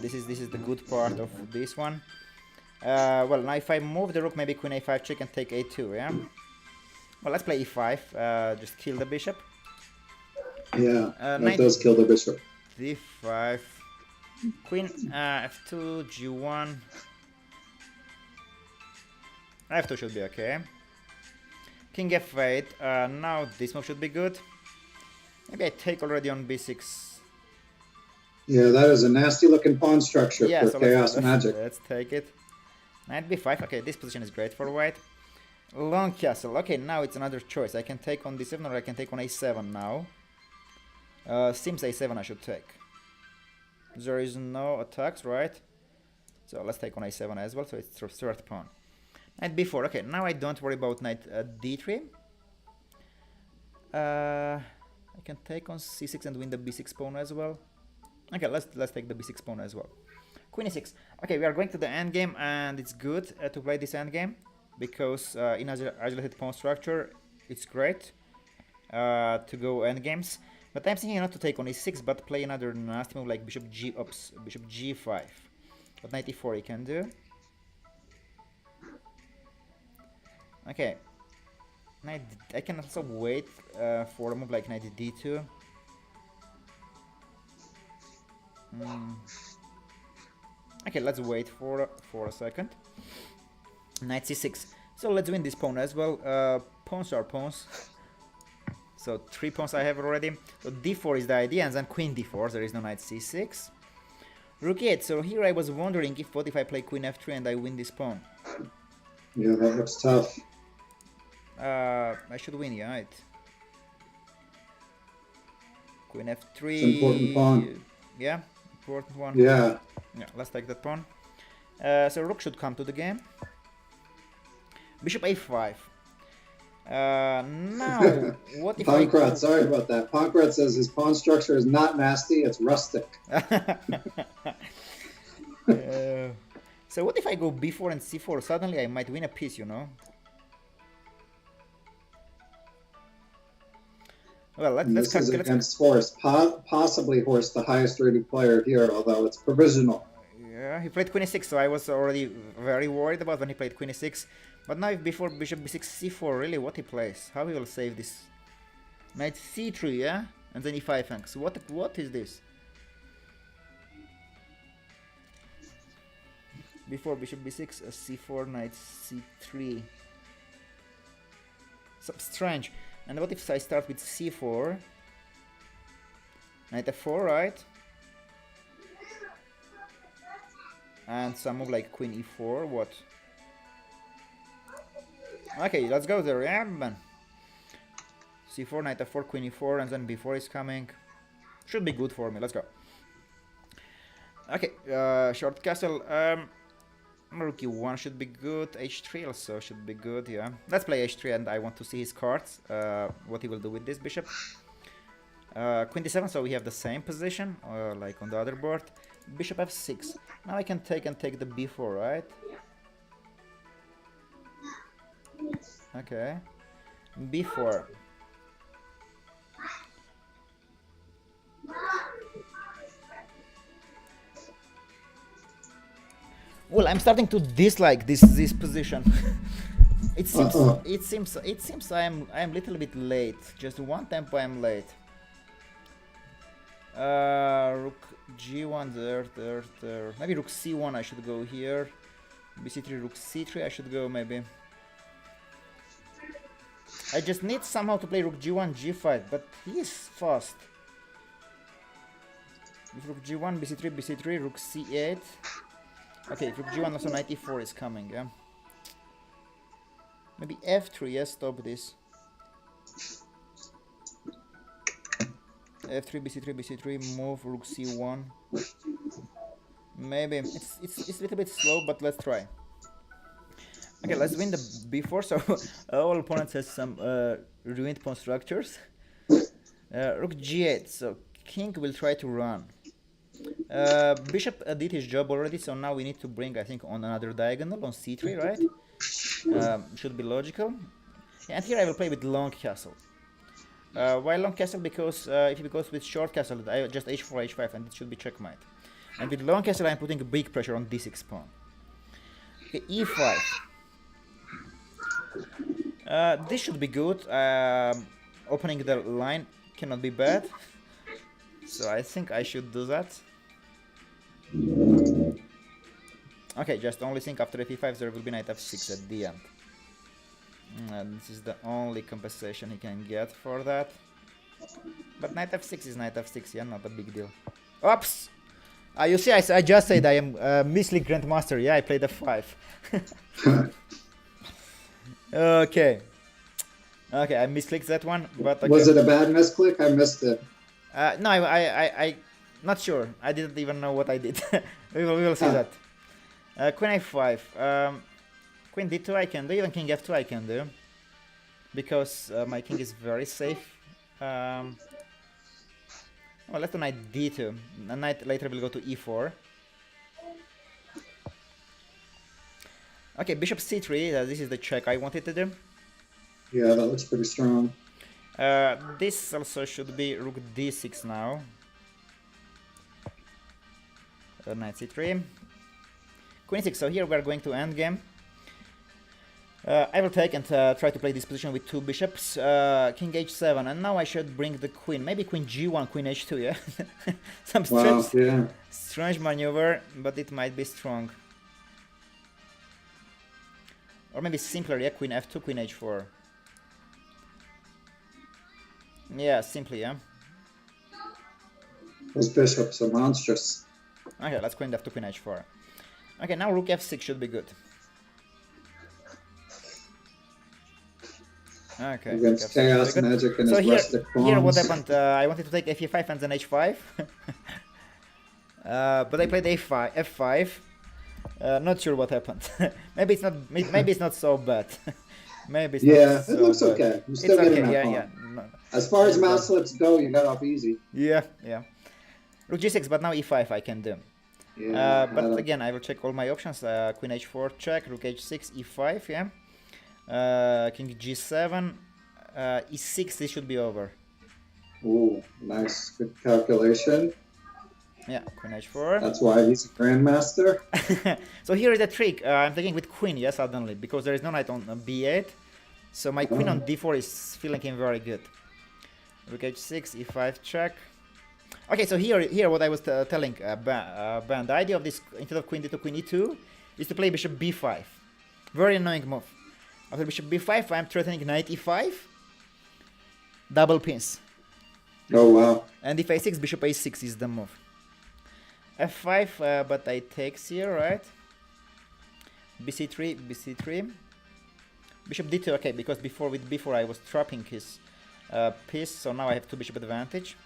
This is the good part of this one. Well, now if I move the rook, maybe queen a5 check and take a2, yeah? Well, let's play e5, just kill the bishop. Yeah, that does kill the bishop. d5, queen f2, g1. f2 should be okay. King f8, now this move should be good. Maybe I take already on b6. Yeah, that is a nasty looking pawn structure for so chaos magic. Let's take it. Knight b5, okay, this position is great for white. Long castle, okay, now it's another choice. I can take on d7 or I can take on a7 now. Seems a7 I should take. There is no attacks, right? So let's take on a7 as well, so it's third pawn. Knight b4, okay, now I don't worry about knight d3. I can take on c6 and win the b6 pawn as well. Okay, let's take the b6 pawn as well. Queen e6. Okay, we are going to the endgame, and it's good to play this endgame because in isolated pawn structure, it's great to go endgames. But I'm thinking not to take on e6, but play another nasty move like bishop g5. But knight e4 he can do. Okay. I can also wait for a move like knight d2. Okay, let's wait for a second. Knight c6. So let's win this pawn as well. Pawns are pawns. So 3 pawns I have already. So d4 is the idea, and then queen d4. There is no knight c6. Rook e8. So here I was wondering what if I play queen f3 and I win this pawn. Yeah, that looks tough. I should win, yeah, right? Queen f3. It's an important pawn. Yeah, important one. Yeah. Yeah, let's take that pawn. So rook should come to the game. Bishop a5. Now, what if Pankrat, sorry about that. Pankrat says his pawn structure is not nasty, it's rustic. So what if I go b4 and c4? Suddenly I might win a piece, you know? Well, let's this is against Horst. Possibly Horst, the highest rated player here, although it's provisional. Yeah, he played queen e6, so I was already very worried about when he played queen e6. But now if before bishop b6 c4, really what he plays? How he will save this? Knight c3, yeah? And then e5 hangs. What is this? Before bishop b6, c4, knight c3. So strange. And what if I start with c4? Knight f4, right? And some move like queen e4, what? Okay, let's go there, yeah, man. c4, knight f4, queen e4, and then b4 is coming. Should be good for me, let's go. Okay, short castle. Rook e1 should be good, h3 also should be good, yeah. Let's play h3 and I want to see his cards, what he will do with this bishop. Queen d7, so we have the same position, like on the other board. Bishop f6. Now I can take the b4, right? Okay. b4. Well, I'm starting to dislike this position. It seems I'm a little bit late. Just one tempo I'm late. Rook g1 there. Maybe rook c1 I should go here. bc3, rook c3, I should go maybe. I just need somehow to play rook g1, g5, but he is fast. If rook g1, bc3, bc3, rook c8. Okay, if rook g1, also knight e4 is coming, yeah. Maybe f3, yes, stop this. f3, bc3, bc3, move, rook c1. Maybe it's a little bit slow, but let's try. Okay, let's win the b4. So our opponent has some ruined pawn structures. Rook g8. So king will try to run. Bishop did his job already, so now we need to bring, I think, on another diagonal on c3, right? Should be logical. And here I will play with long castle. Why long castle? Because if he goes with short castle, I just h4, h5, and it should be checkmate. And with long castle, I'm putting a big pressure on d6 pawn. Okay, e5. This should be good. Opening the line cannot be bad. So I think I should do that. Okay, just only think after f5 there will be knight f6 at the end. This is the only compensation he can get for that. But knight f6 is knight f6, yeah, not a big deal. Oops! You see, I just said I am misleague grandmaster. Yeah, I played f5. Okay. Okay, I misclicked that one, but okay. Was it a bad misclick? I missed it. No, I not sure. I didn't even know what I did. we will see that. Queen a5. Queen d2 I can do, even king f2 I can do. Because my king is very safe. Well, let's do knight d2. A knight later will go to e4. Okay, bishop c3. This is the check I wanted to do. Yeah, that looks pretty strong. This also should be rook d6 now. Knight c3. Queen 6. So here we are going to endgame. I will take and try to play this position with two bishops. King h7, and now I should bring the queen. Maybe queen g1, queen h2, yeah? Some strange maneuver, but it might be strong. Or maybe simpler, yeah? Queen f2, queen h4. Yeah, simply, yeah? Those bishops are monstrous. Okay, let's queen f2, queen h4. Okay, now rook f6 should be good. Okay. Against chaos magic and so his rustic pawns. Here what happened, I wanted to take f5 and then h5. But I played a5, f5. Not sure what happened. maybe it's not so bad. Maybe it's not so it looks bad. okay. You're still getting that pawn. Yeah. No, as far as mouse slips go, you got off easy. Yeah. Rook g6, but now e5 I can do. Yeah, but again, I will check all my options. Queen h4 check, rook h6, e5, yeah. King g7, e6, this should be over. Ooh, nice, good calculation. Yeah, queen h4. That's why he's a grandmaster. So here is the trick. I'm taking with queen, yeah, suddenly, because there is no knight on b8. So my queen on d4 is feeling him very good. Rook h6, e5 check. Okay, so here what I was telling Ben, the idea of this, instead of queen d2, queen e2, is to play bishop b5. Very annoying move. After bishop b5, I'm threatening knight e5. Double pins. Oh, wow. And if a6, bishop a6 is the move. f5, but I takes here, right? bc3, bc3. Bishop d2, okay, because before with b4 I was trapping his piece, so now I have two bishop advantage.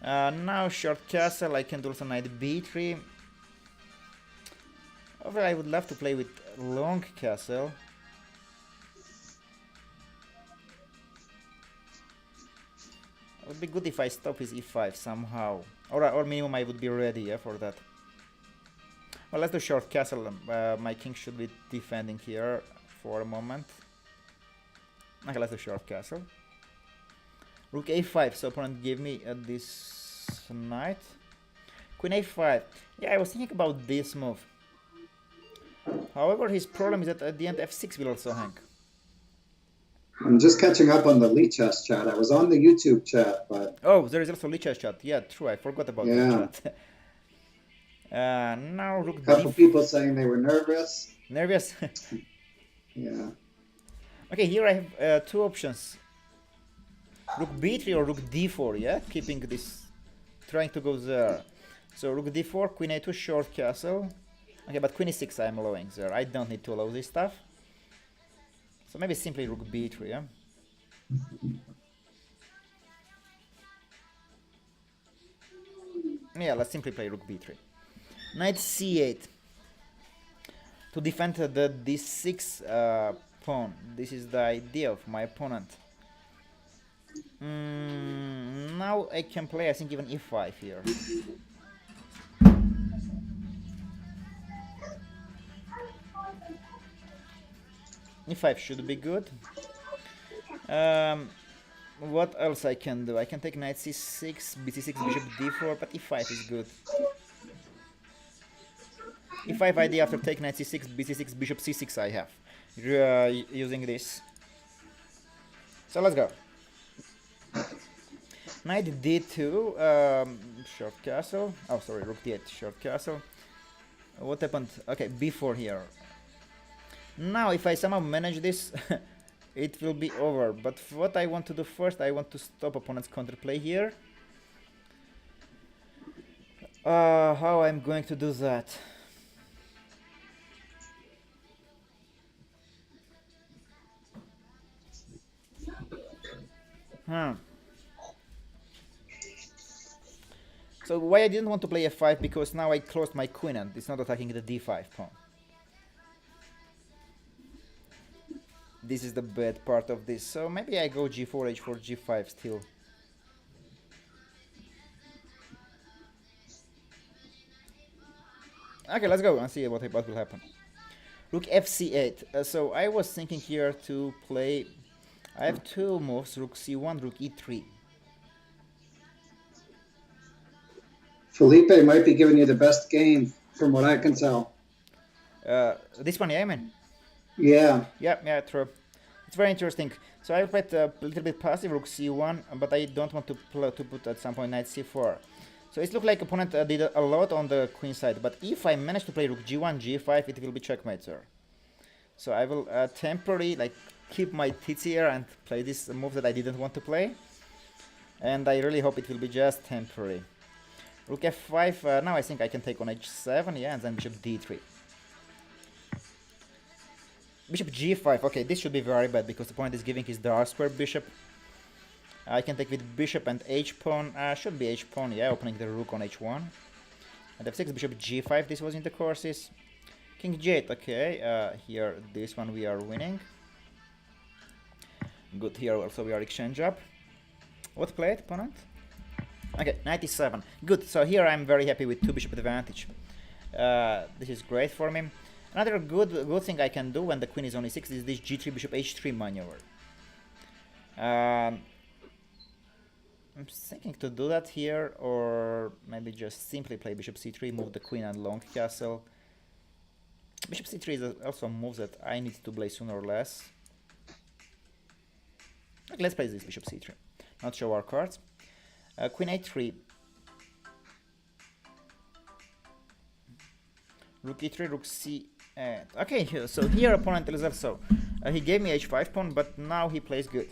Now short castle, I can do also knight b3. Although I would love to play with long castle. It would be good if I stop his e5 somehow. Or minimum I would be ready, yeah, for that. Well, let's do short castle. My king should be defending here for a moment. Okay, let's do short castle. Rook a5, so opponent gave me this knight. Queen a5. Yeah, I was thinking about this move. However, his problem is that at the end f6 will also hang. I'm just catching up on the Lee Chess chat. I was on the YouTube chat, but... Oh, there is also Lee Chess chat. Yeah, true, I forgot about the chat. Now rook A couple d4. people saying they were nervous. Nervous? Yeah. Okay, here I have two options. Rook b3 or rook d4, yeah? Keeping this, trying to go there. So rook d4, queen a2, short castle. Okay, but queen e6 I'm allowing there. I don't need to allow this stuff. So maybe simply rook b3, yeah? Yeah, let's simply play rook b3. Knight c8. To defend the d6 pawn. This is the idea of my opponent. Now I can play, I think, even e5 here. e5 should be good. What else I can do? I can take knight c6, bc6, bishop d4, but e5 is good. e5 idea after take knight c6, bc6, bishop c6 I have. Using this. So let's go. Knight d2, short castle. Oh, sorry, rook d8, short castle. What happened? Okay, b4 here. Now, if I somehow manage this, it will be over. But what I want to do first, I want to stop opponent's counterplay here. How I'm going to do that? So why I didn't want to play f5? Because now I closed my queen and it's not attacking the d5 pawn. This is the bad part of this. So maybe I go g4, h4, g5 still. Okay, let's go and see what will happen. Rook fc8. So I was thinking here to play... I have two moves, rook c1, rook e3. Felipe might be giving you the best game from what I can tell. This one, yeah, I mean. Yeah. Yeah, true. It's very interesting. So I played a little bit passive, rook c1, but I don't want to put at some point knight c4. So it looks like opponent did a lot on the queen side, but if I manage to play rook g1, g5, it will be checkmate, sir. So I will temporarily keep my tits here and play this move that I didn't want to play. And I really hope it will be just temporary. Rook f5, now I think I can take on h7, yeah, and then bishop d3. Bishop g5, okay, this should be very bad because the opponent is giving his dark square bishop. I can take with bishop and h-pawn, should be h-pawn, yeah, opening the rook on h1. And f6, bishop g5, this was in the courses. King g8, okay, here, this one we are winning. Good, here also we are exchange up. What played, opponent? Okay, 97. Good, so here I'm very happy with two bishop advantage. This is great for me. Another good thing I can do when the queen is on e6 is this g3 bishop h3 maneuver. I'm thinking to do that here, or maybe just simply play bishop c3, move the queen and long castle. Bishop c3 is also a move that I need to play sooner or less. Okay, let's play this bishop c3. Not show our cards. Queen a3. Rook e3, rook c8. Okay, so here opponent tells us so. He gave me h5 pawn, but now he plays good.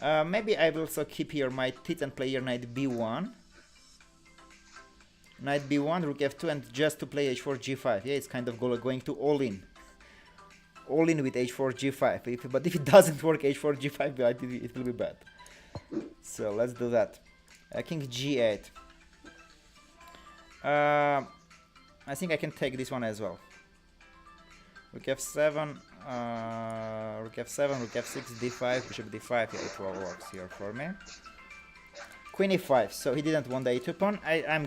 Maybe I will also keep here my tit and play here knight b1. Knight b1, rook f2, and just to play h4, g5. Yeah, it's kind of going to all in. All in with h4, g5. But if it doesn't work, h4, g5, it will be bad. So let's do that. King g8. I think I can take this one as well. Rook f7, rook f7, rook f6, d5, bishop d5. Yeah, it all works here for me. Queen e5. So he didn't want the a2 pawn. I'm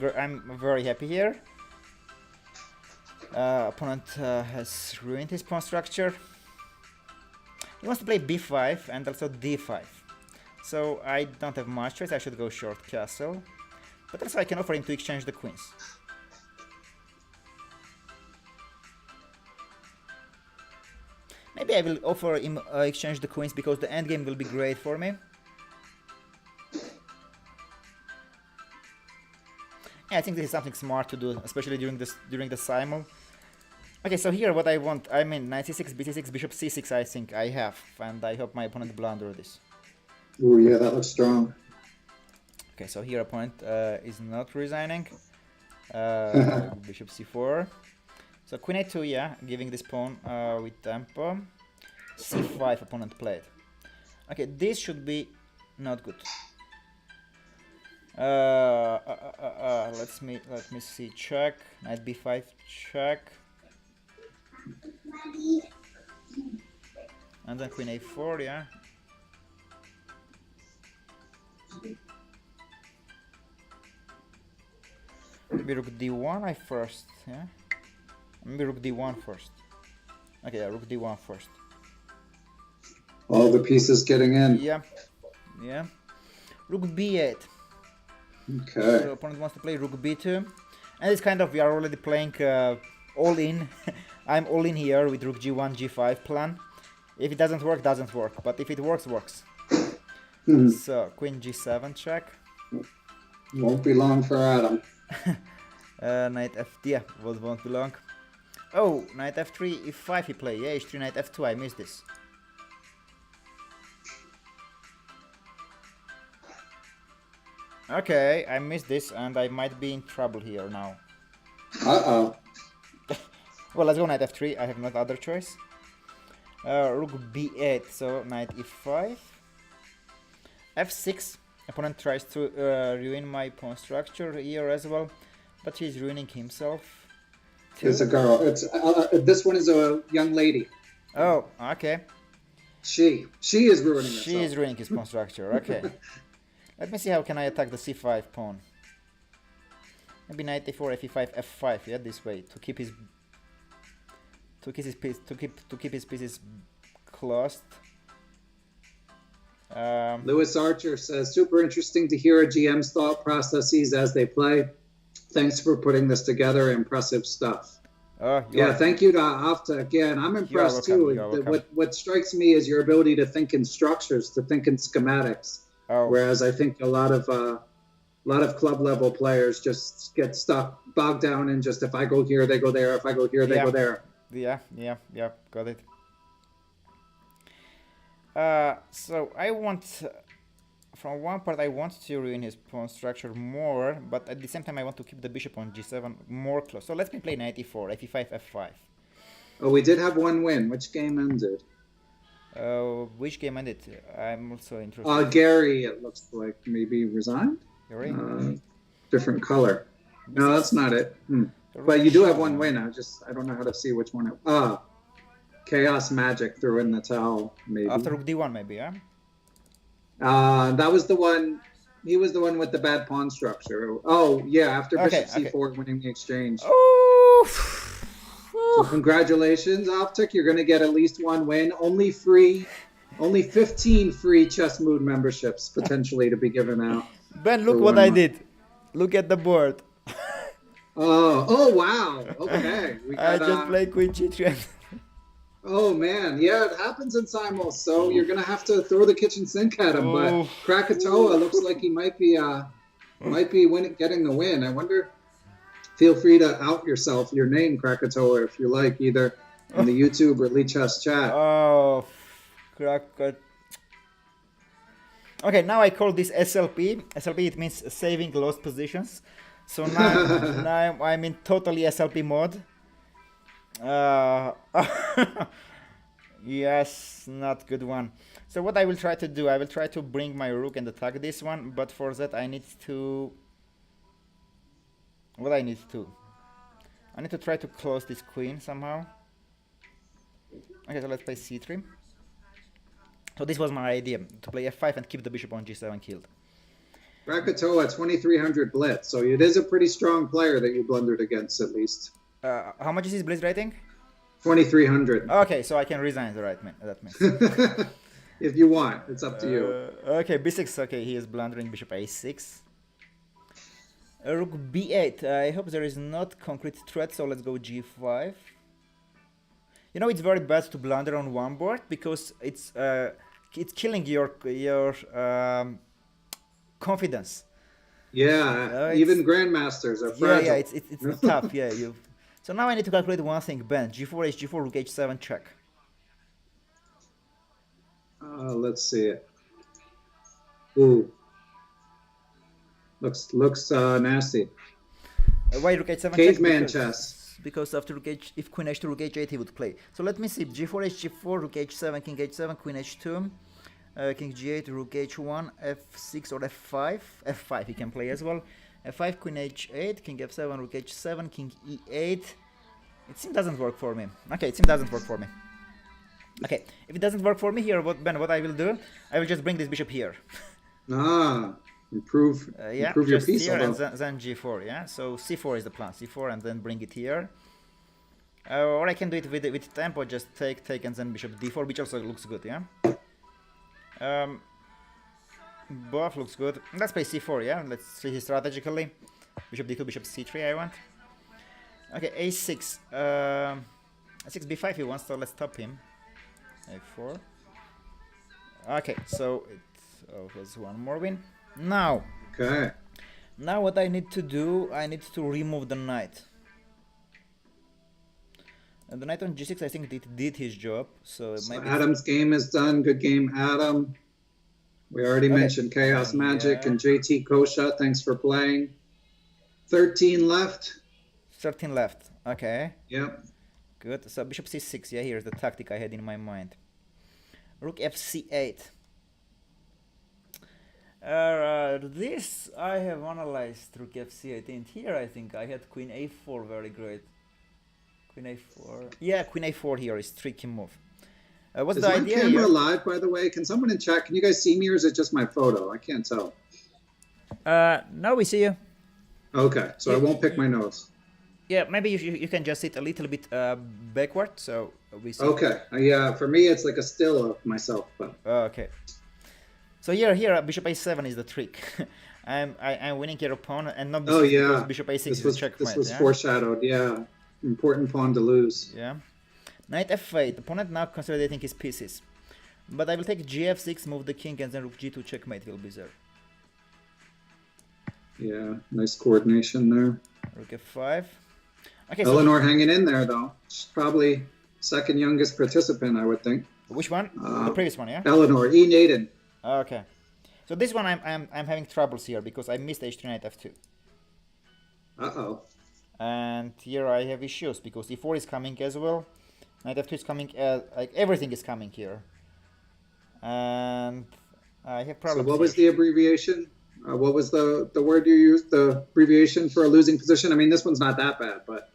very happy here. Opponent has ruined his pawn structure. He wants to play b5 and also d5. So I don't have much choice. I should go short castle. But also I can offer him to exchange the queens. Maybe I will offer him exchange the queens because the endgame will be great for me. Yeah, I think this is something smart to do, especially during the simul. Okay, so here what I want, I mean, knight c6, bc6, bishop c6, I think I have, and I hope my opponent blunder this. Oh yeah, that looks strong. Okay, so here opponent is not resigning. Bishop c4. So queen a2, yeah, giving this pawn with tempo. c5 opponent played. Okay, this should be not good. Let me see. Check. Knight b5. Check. And then queen a4. Yeah. Maybe rook d1 I first. Yeah. Maybe rook d1 first. Okay, yeah, rook d1 first. All the pieces getting in. Yeah. Yeah. Rook b8. Okay. So opponent wants to play rook b2, and it's kind of, we are already playing all in. I'm all in here with rook g1 g5 plan. If it doesn't work, doesn't work, but if it works, works. So queen g7 check. Won't be long for Adam. Knight f, yeah, won't be long. Oh, knight f3 e5 he play. Yeah, h3 knight f2. I missed this. Okay, I missed this and I might be in trouble here now. Uh-oh. Well, let's go knight f3. I have no other choice. Rook b8, so knight e5. f6. Opponent tries to ruin my pawn structure here as well, but he's ruining himself. It's a girl. It's this one is a young lady. Oh, okay. She is ruining herself. She is ruining his pawn structure. Okay. Let me see how can I attack the c5 pawn. Maybe knight a4, f5, f5. Yeah, this way to keep his pieces closed. Lewis Archer says, super interesting to hear a GM's thought processes as they play. Thanks for putting this together. Impressive stuff. Yeah, thank you to Afta again. I'm impressed too. What strikes me is your ability to think in structures, to think in schematics. Whereas I think a lot of club level players just get stuck, bogged down in just, if I go here, they go there. If I go here, they go there. Yeah, got it. So I want, from one part, I want to ruin his pawn structure more, but at the same time I want to keep the bishop on g7 more close. So let me play knight e4, f5, f5. Oh, we did have one win. Which game ended? Which game ended? I'm also interested. Gary, it looks like, maybe resigned? Gary? Different color. No, that's not it. But you do have one win. I don't know how to see which one it. Chaos Magic threw in the towel, maybe. After rook d1, maybe, yeah? That was the one. He was the one with the bad pawn structure. Oh, yeah, after bishop c4 winning the exchange. Oh! So congratulations, Optic. You're going to get at least one win. Only 15 free Chess Mood memberships potentially to be given out. Ben, look what I did. Look at the board. Oh, wow. Okay. I just played queen g3. Oh man, yeah, it happens in Simul. So you're gonna have to throw the kitchen sink at him. But Krakatoa looks like he might be getting the win. I wonder. Feel free to out yourself, your name, Krakatoa, if you like, either in the YouTube or Lichess chat. Oh, Krakatoa. Okay, now I call this SLP. SLP, it means saving lost positions. So now I'm in totally SLP mode. Yes, not good one. So what I will try to do, I will try to bring my rook and attack this one, but for that I need to... What I need to try to close this queen somehow. Okay, so let's play c3. So this was my idea, to play f5 and keep the bishop on g7 killed. Krakatoa, 2300 blitz, so it is a pretty strong player that you blundered against, at least. How much is his blitz rating? 2300. Okay, so I can resign that means. If you want, it's up to you. Okay, b6, okay, he is blundering bishop a6. Rook b8, I hope there is not concrete threat, so let's go g5. You know, it's very bad to blunder on one board, because it's killing your confidence. Yeah, It's even grandmasters are yeah, fragile. it's tough. Yeah, you. So now I need to calculate one thing. Ben, G4 H4 Rook H7 check. Let's see it. Ooh, looks nasty. Why Rook H7 check? Caveman chess. Because after Rook H, if Queen H2 Rook H8 he would play. So let me see. G4 H4 Rook H7 King H7 Queen H2. King G8 Rook H1 F6 or F5. F5 he can play as well. F5 Queen H8 King F7 Rook H7 King E8. It seems doesn't work for me. Okay, it seems doesn't work for me. Okay, if it doesn't work for me here, what I will do? I will just bring this bishop here. Improve your piece. Here and then G4. Yeah, so C4 is the plan. C4 and then bring it here. Or I can do it with tempo. Just take and then bishop D4, which also looks good. Yeah. Both looks good. Let's play C4. Yeah. Let's see strategically. Bishop D2, bishop C3. I want. Okay, A6. A6 B5 he wants, so let's stop him. A4. Okay, so it was one more win. Now. Okay. Now what I need to do, I need to remove the knight. And the knight on G6, I think it did his job. So maybe Adam's game is done. Good game, Adam. We already mentioned Chaos Magic and JT Kosha. Thanks for playing. 13 left. 13 left. Okay. Yep. Good. So bishop C6. Yeah, here's the tactic I had in my mind. Rook FC8. This I have analyzed Rook FC8, and here I think I had Queen A4 very great. Queen A4. Yeah, Queen A4 here is tricky move. What's the idea? Is my camera live, by the way? Can someone in chat? Can you guys see me, or is it just my photo? I can't tell. No, we see you. Okay, so I won't pick my nose. Yeah, maybe you can just sit a little bit backward, so we see. Okay, yeah, for me it's like a still of myself. But okay. So here, bishop a7 is the trick. I'm winning your opponent, and not because bishop a6 is a checkmate. This was foreshadowed. Yeah, important pawn to lose. Yeah. Knight f8. Opponent now consolidating his pieces. But I will take gf6, move the king, and then rook g2 checkmate will be there. Yeah, nice coordination there. Rook f5. Okay. Eleanor hanging in there though. She's probably second youngest participant, I would think. Which one? The previous one, yeah. Eleanor E. Naden. Okay. So this one I'm having troubles here because I missed h3 knight f2. Uh-oh. And here I have issues because e4 is coming as well. Knight f2 is coming, like everything is coming here. And I have problems. So what was the abbreviation? What was the word you used? The abbreviation for a losing position? I mean, this one's not that bad, but...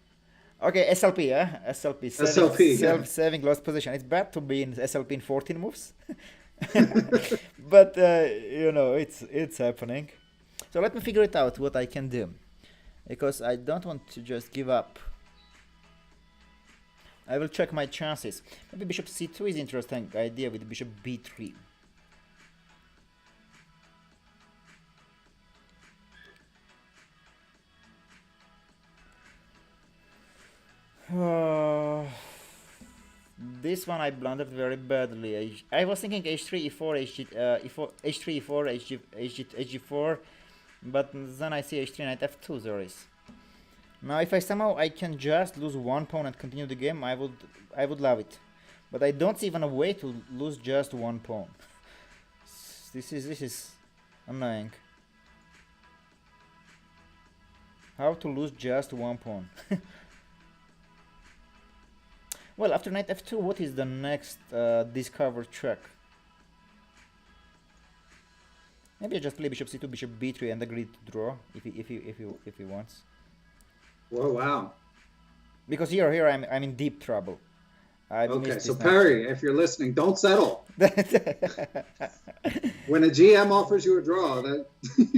Okay, SLP, yeah? SLP. Saving lost position. It's bad to be in SLP in 14 moves. But, you know, it's happening. So let me figure it out what I can do. Because I don't want to just give up. I will check my chances. Maybe bishop c2 is interesting idea with bishop b3. This one I blundered very badly. I was thinking h3, e4, h3, e4, hg4, but then I see h3 knight f2 there is. Now if I somehow I can just lose one pawn and continue the game, I would love it. But I don't see even a way to lose just one pawn. This is annoying. How to lose just one pawn? Well, after knight f2, what is the next discovered track? Maybe I just play bishop c2, bishop b3, and agree to draw if he wants. Whoa! Wow. Because here I'm in deep trouble. Okay, so Perry, if you're listening, don't settle. When a GM offers you a draw, that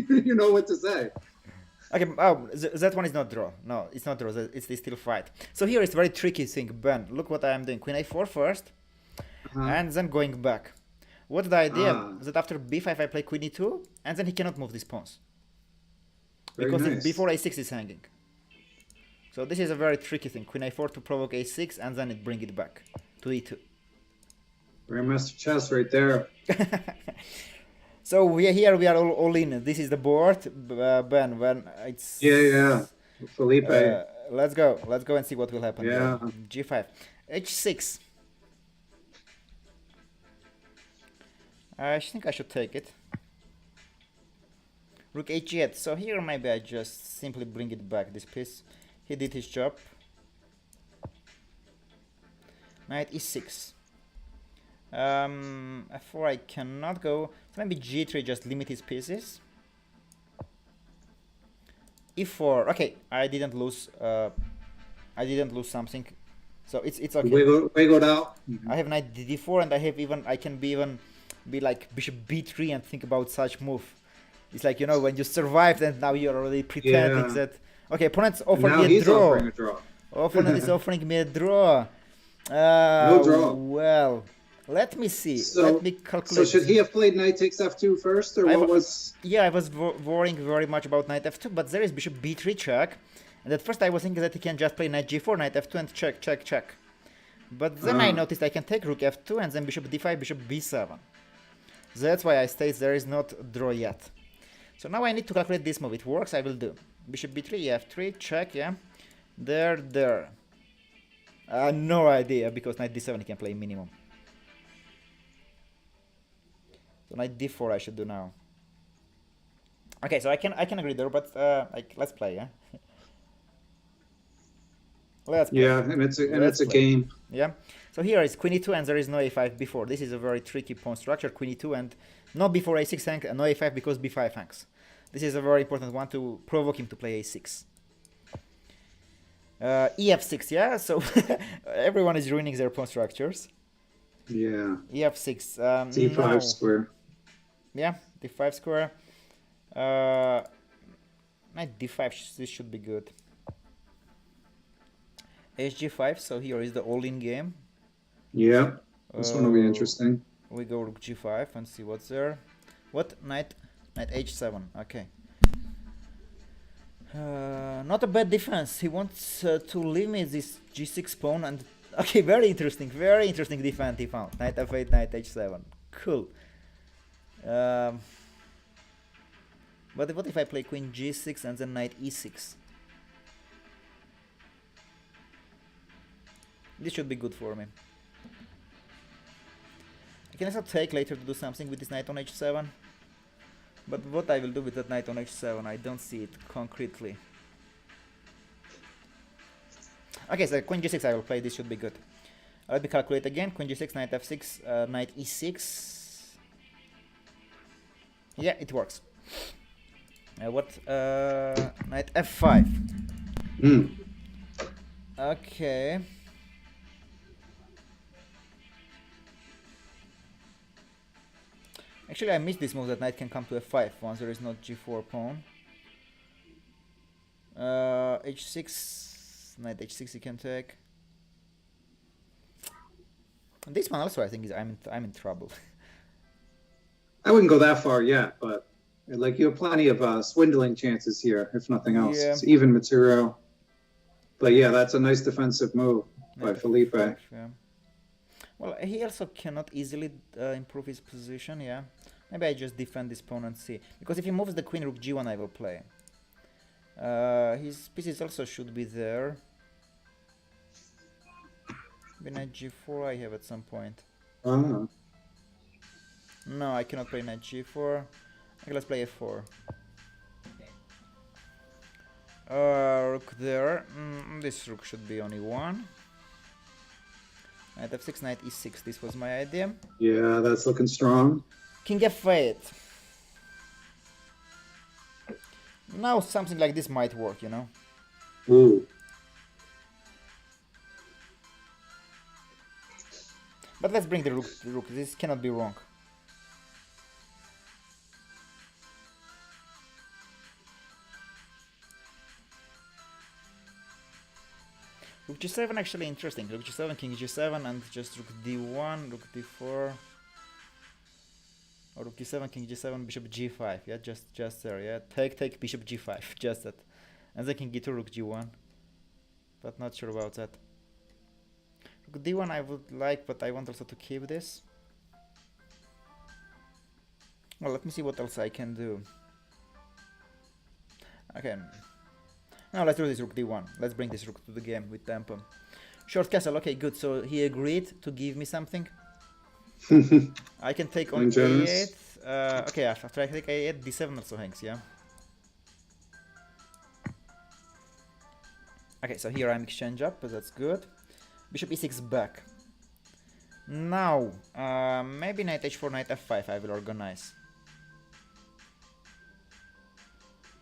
you know what to say. Okay, oh, that one is not draw. No, it's not draw. It's still fight. So here it's very tricky thing, Ben. Look what I am doing. Queen a4 first, and then going back. What's the idea? That after b5 I play queen e2, and then he cannot move these pawns. Because before a6 is hanging. So this is a very tricky thing. Queen a4 to provoke a6, and then it bring it back to e2. Grandmaster chess right there. So we are all in. This is the board, Ben. When it's Yeah. Felipe. let's go. Let's go and see what will happen. Yeah. There. G5, H6. I think I should take it. Rook H8. So here maybe I just simply bring it back. This piece. He did his job. Knight E6. F4 I cannot go. So maybe G3 just limit his pieces. E4. Okay, I didn't lose. I didn't lose something, so it's okay. Wiggled out. I have knight D4, and I can be like bishop B3 and think about such move. It's like, you know, when you survived and now you're already pretending that. Okay, opponent's offering me a draw. Offering a draw. Opponent is offering me a draw. No draw. Well, let me see. So, let me calculate. So should he have played knight takes f2 first, or what was? Yeah, I was worrying very much about knight f2, but there is bishop b3 check, and at first I was thinking that he can just play knight g4, knight f2, and check. But then I noticed I can take rook f2 and then bishop d5, bishop b7. That's why I state there is not draw yet. So now I need to calculate this move. It works, I will do. Bishop b3, f3, check, yeah. There. No idea, because knight d7 he can play minimum. So knight d4 I should do now. Okay, so I can agree there, but let's play, yeah. Let's play. Yeah, and it's a game. Yeah. So here is queen e2 and there is no a5 before. This is a very tricky pawn structure. Queen e2 and not before a6 hang, no a5 because b5 hangs. This is a very important one to provoke him to play a6. ef6, yeah. So everyone is ruining their pawn structures. Yeah. ef6. d5 square. Yeah, d5 square. Knight d5. This should be good. Hg5. So here is the all-in game. Yeah, this one will be interesting. We go rook g5 and see what's there. What? Knight h7. Okay. Not a bad defense. He wants to limit this g6 pawn and okay, very interesting defense he found. Knight f8, knight h7. Cool. But what if I play queen g6 and then knight e6? This should be good for me. I can also take later to do something with this knight on h7. But what I will do with that knight on h7, I don't see it concretely. Okay, so queen g6 I will play. This should be good. Let me calculate again. Queen g6, knight f6, knight e6. Yeah, it works. Knight f5. Okay. Actually, I missed this move that knight can come to f5 once there is not g4 pawn. h6, knight h6 you can take. And this one also I think is I'm in trouble. I wouldn't go that far yet, but like you have plenty of swindling chances here, if nothing else. Yeah. It's even material. But yeah, that's a nice defensive move by Felipe. Yeah. Well, he also cannot easily improve his position, yeah. Maybe I just defend this pawn and see. Because if he moves the queen, rook g1 I will play. His pieces also should be there. Maybe knight g4 I have at some point. No, I cannot play knight g4. Okay, let's play f4. Rook there. This rook should be only one. Knight f6, knight e6. This was my idea. Yeah, that's looking strong. King f8. Now something like this might work, you know. Ooh. But let's bring the rook. This cannot be wrong. Rook g7 actually interesting. Rook g7, king g7, and just rook d1, rook d4, or rook g7, king g7, bishop g5. Yeah, just there. Yeah, take bishop g5, just that, and then king g2, rook g1. But not sure about that. Rook d1 I would like, but I want also to keep this. Well, let me see what else I can do. Okay. Now let's do this rook d1. Let's bring this rook to the game with tempo. Short castle. Okay, good. So he agreed to give me something. I can take on a8. Okay, after I take a8, d7 also hangs, yeah? Okay, so here I'm exchange up, but that's good. Bishop e6 back. Now, maybe knight h4, knight f5 I will organize.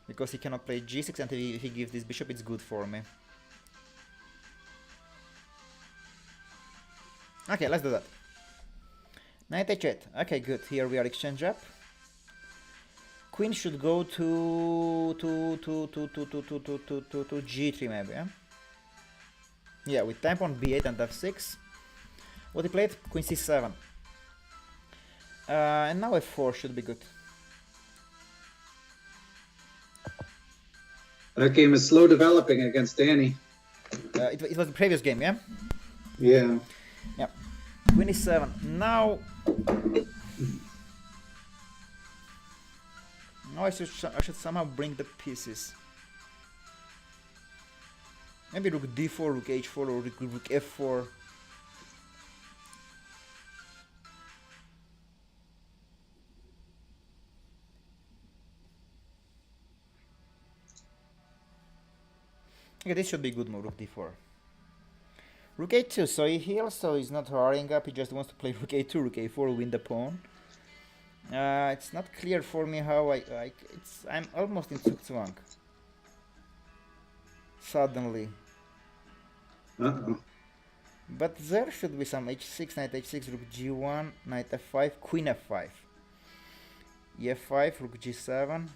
Because he cannot play g6, and if he gives this bishop, it's good for me. Okay, let's do that. Knight h8. Okay, good. Here we are exchange up. Queen should go to g3 maybe, yeah? Yeah, with tempo on b8 and f6. What he played? Queen c7. And now f4 should be good. That game is slow developing against Danny. It was the previous game, yeah? Yeah. Yeah. Queen e7. Now I should somehow bring the pieces. Maybe rook d4, rook h4, or rook f4. Okay, this should be good move, rook d4. Rook a2, so he heals, so he's not hurrying up, he just wants to play rook a2, rook a4, win the pawn. It's not clear for me how I'm almost in Zugzwang. Suddenly. Uh-oh. But there should be some h6, knight h6, rook g1, knight f5, queen f5. e5, rook g7.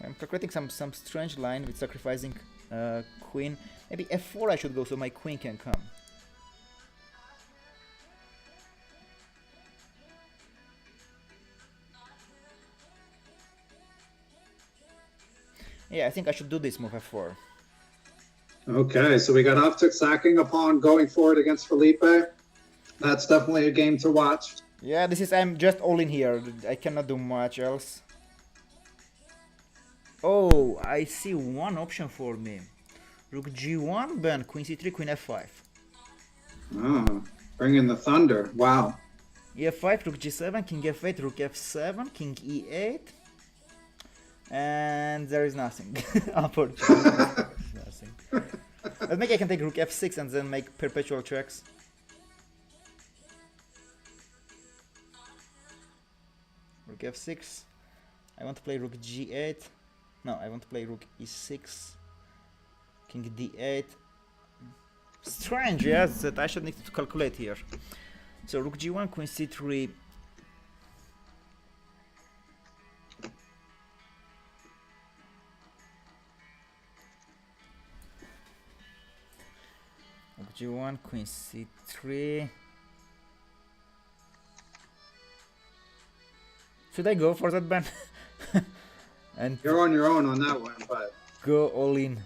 I'm calculating some strange line with sacrificing queen. Maybe f4 I should go so my queen can come. Yeah, I think I should do this move f4. Okay, so we got Optic sacking a pawn going forward against Felipe. That's definitely a game to watch. Yeah, I'm just all in here. I cannot do much else. Oh, I see one option for me. Rook g1, then queen c3, queen f5. Oh, bring in the thunder. Wow. e5, rook g7, king f8, rook f7, king e8. And there is nothing. Unfortunately, nothing. But maybe I can take rook f6 and then make perpetual checks. Rook f6. I want to play rook g8. No, I want to play rook e6. King d8. Strange, yes, that I should need to calculate here. So rook g1, queen c3. Rook g1, queen c3. Should I go for that, Ben? And You're on your own on that one, but go all in.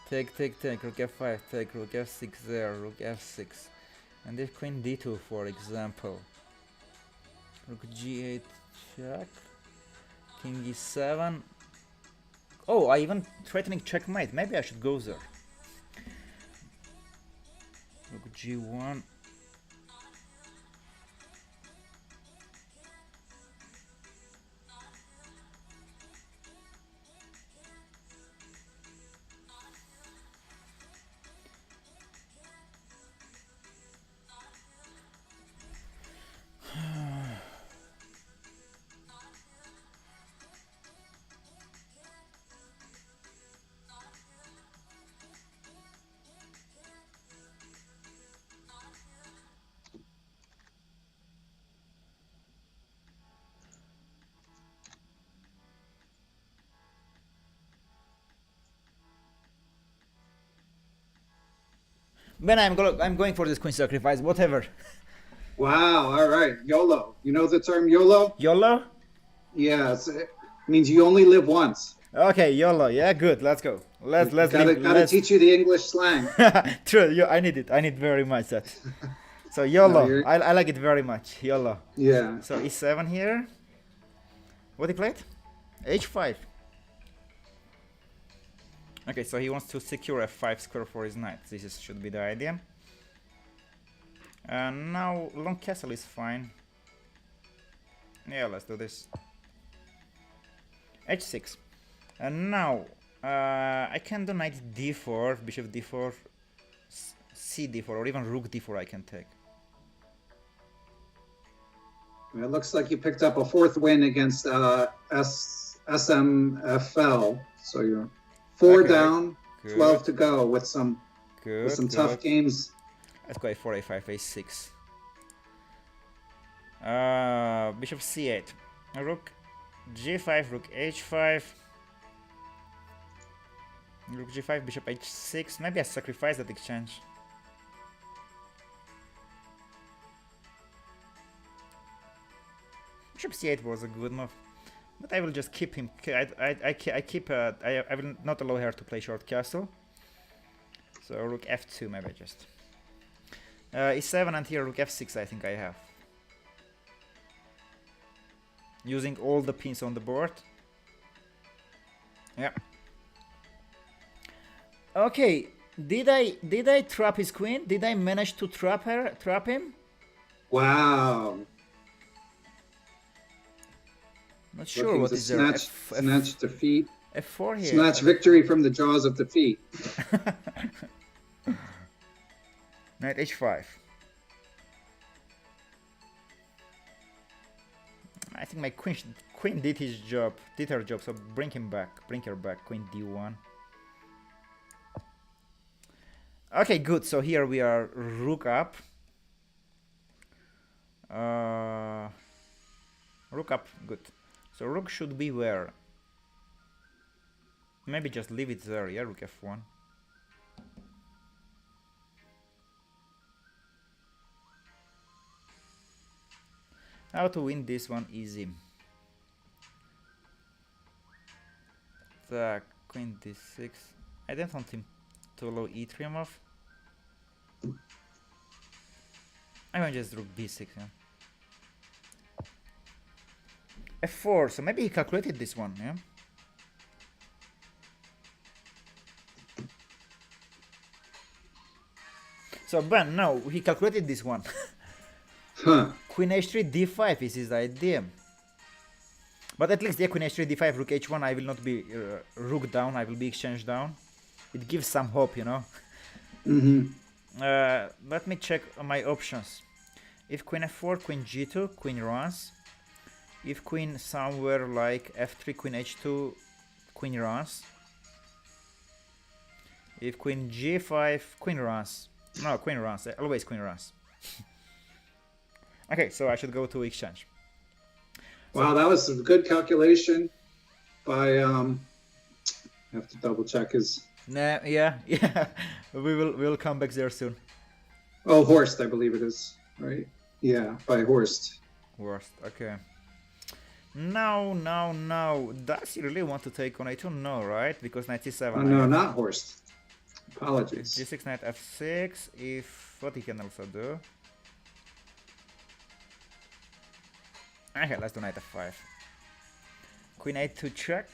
Take, rook f5, take rook f6 there, rook f6. And if queen d2, for example. Rook g8 check. King e7. Oh, I even threatening checkmate. Maybe I should go there. Rook g1. Ben, I'm going for this queen sacrifice, whatever. wow, all right, YOLO. You know the term YOLO? YOLO? Yes, it means you only live once. Okay, YOLO. Yeah, good. Let's go. Let's gotta teach you the English slang. True. Yeah, I need it. I need very much that. So YOLO. No, I like it very much. YOLO. Yeah. So e7 here. What he played? H5. Okay, so he wants to secure f5 square for his knight. Should be the idea. Now long castle is fine. Yeah, let's do this. H6. And now I can do knight d4, bishop d4, c d4, or even rook d4 I can take. It looks like you picked up a 4th win against SMFL. So you're 4 down, good. 12 to go with some tough games. Let's go a4, a5, a6. Bishop c8. Rook g5, rook h5. Rook g5, bishop h6. Maybe I sacrifice that exchange. Bishop c8 was a good move, but I will just keep him. I will not allow her to play short castle. So rook f2 maybe just. e7 and here rook f6 I think I have. Using all the pins on the board. Yeah. Okay, did I trap his queen? Did I manage to trap him? Wow. Not sure what is there. Snatch defeat. F4 here. Snatch victory from the jaws of defeat. Knight h5. I think my queen did her job, so bring her back, queen d1. Okay, good, so here we are rook up. Rook up, good. So rook should be where? Maybe just leave it there, yeah, rook f1. How to win this one easy. The queen d6. I don't want him to allow e3 move. I might just rook b6, yeah. f4, so maybe he calculated this one, yeah? So Ben, no, he calculated this one. Huh. Queen h3 d5 is his idea. But at least, yeah, queen h3 d5, rook h1, I will not be rook down, I will be exchange down. It gives some hope, you know. Let me check my options. If queen f4, queen g2, queen runs. If queen somewhere like f3, queen h2, queen runs. If queen g5, queen runs. No, queen runs, always queen runs. Okay, so I should go to exchange. Wow, that was some good calculation by I have to double check his. Nah, yeah. we'll come back there soon. Oh, Horst, I believe it is, right? Yeah, by Horst. Horst, okay. No. Does he really want to take on a2? No, right? Because knight c7. Oh, no, not Horst. Apologies. g6, knight f6. If what he can also do. Okay, let's do knight f5. Queen a2 check.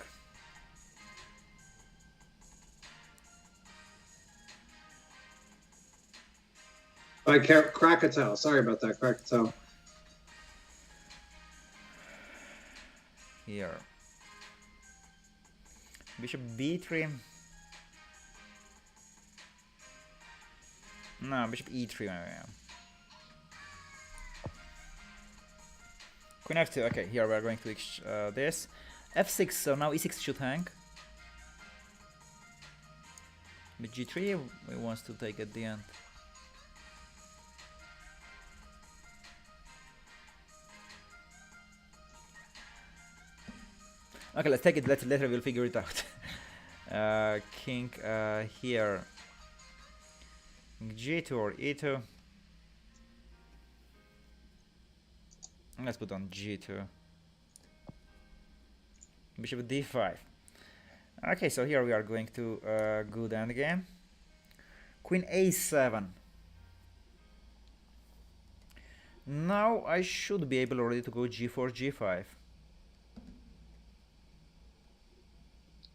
By Krakatoa. Sorry about that, Krakatoa. Here. Bishop b3. No, bishop e3. Yeah. Queen f2. Okay, here we are going to this. f6, so now e6 should hang. But g3 we wants to take at the end. Okay, let's take it. Later we'll figure it out. King here. G2 or E2. Let's put on G2. Bishop D5. Okay, so here we are going to good endgame. Queen A7. Now I should be able already to go G4, G5.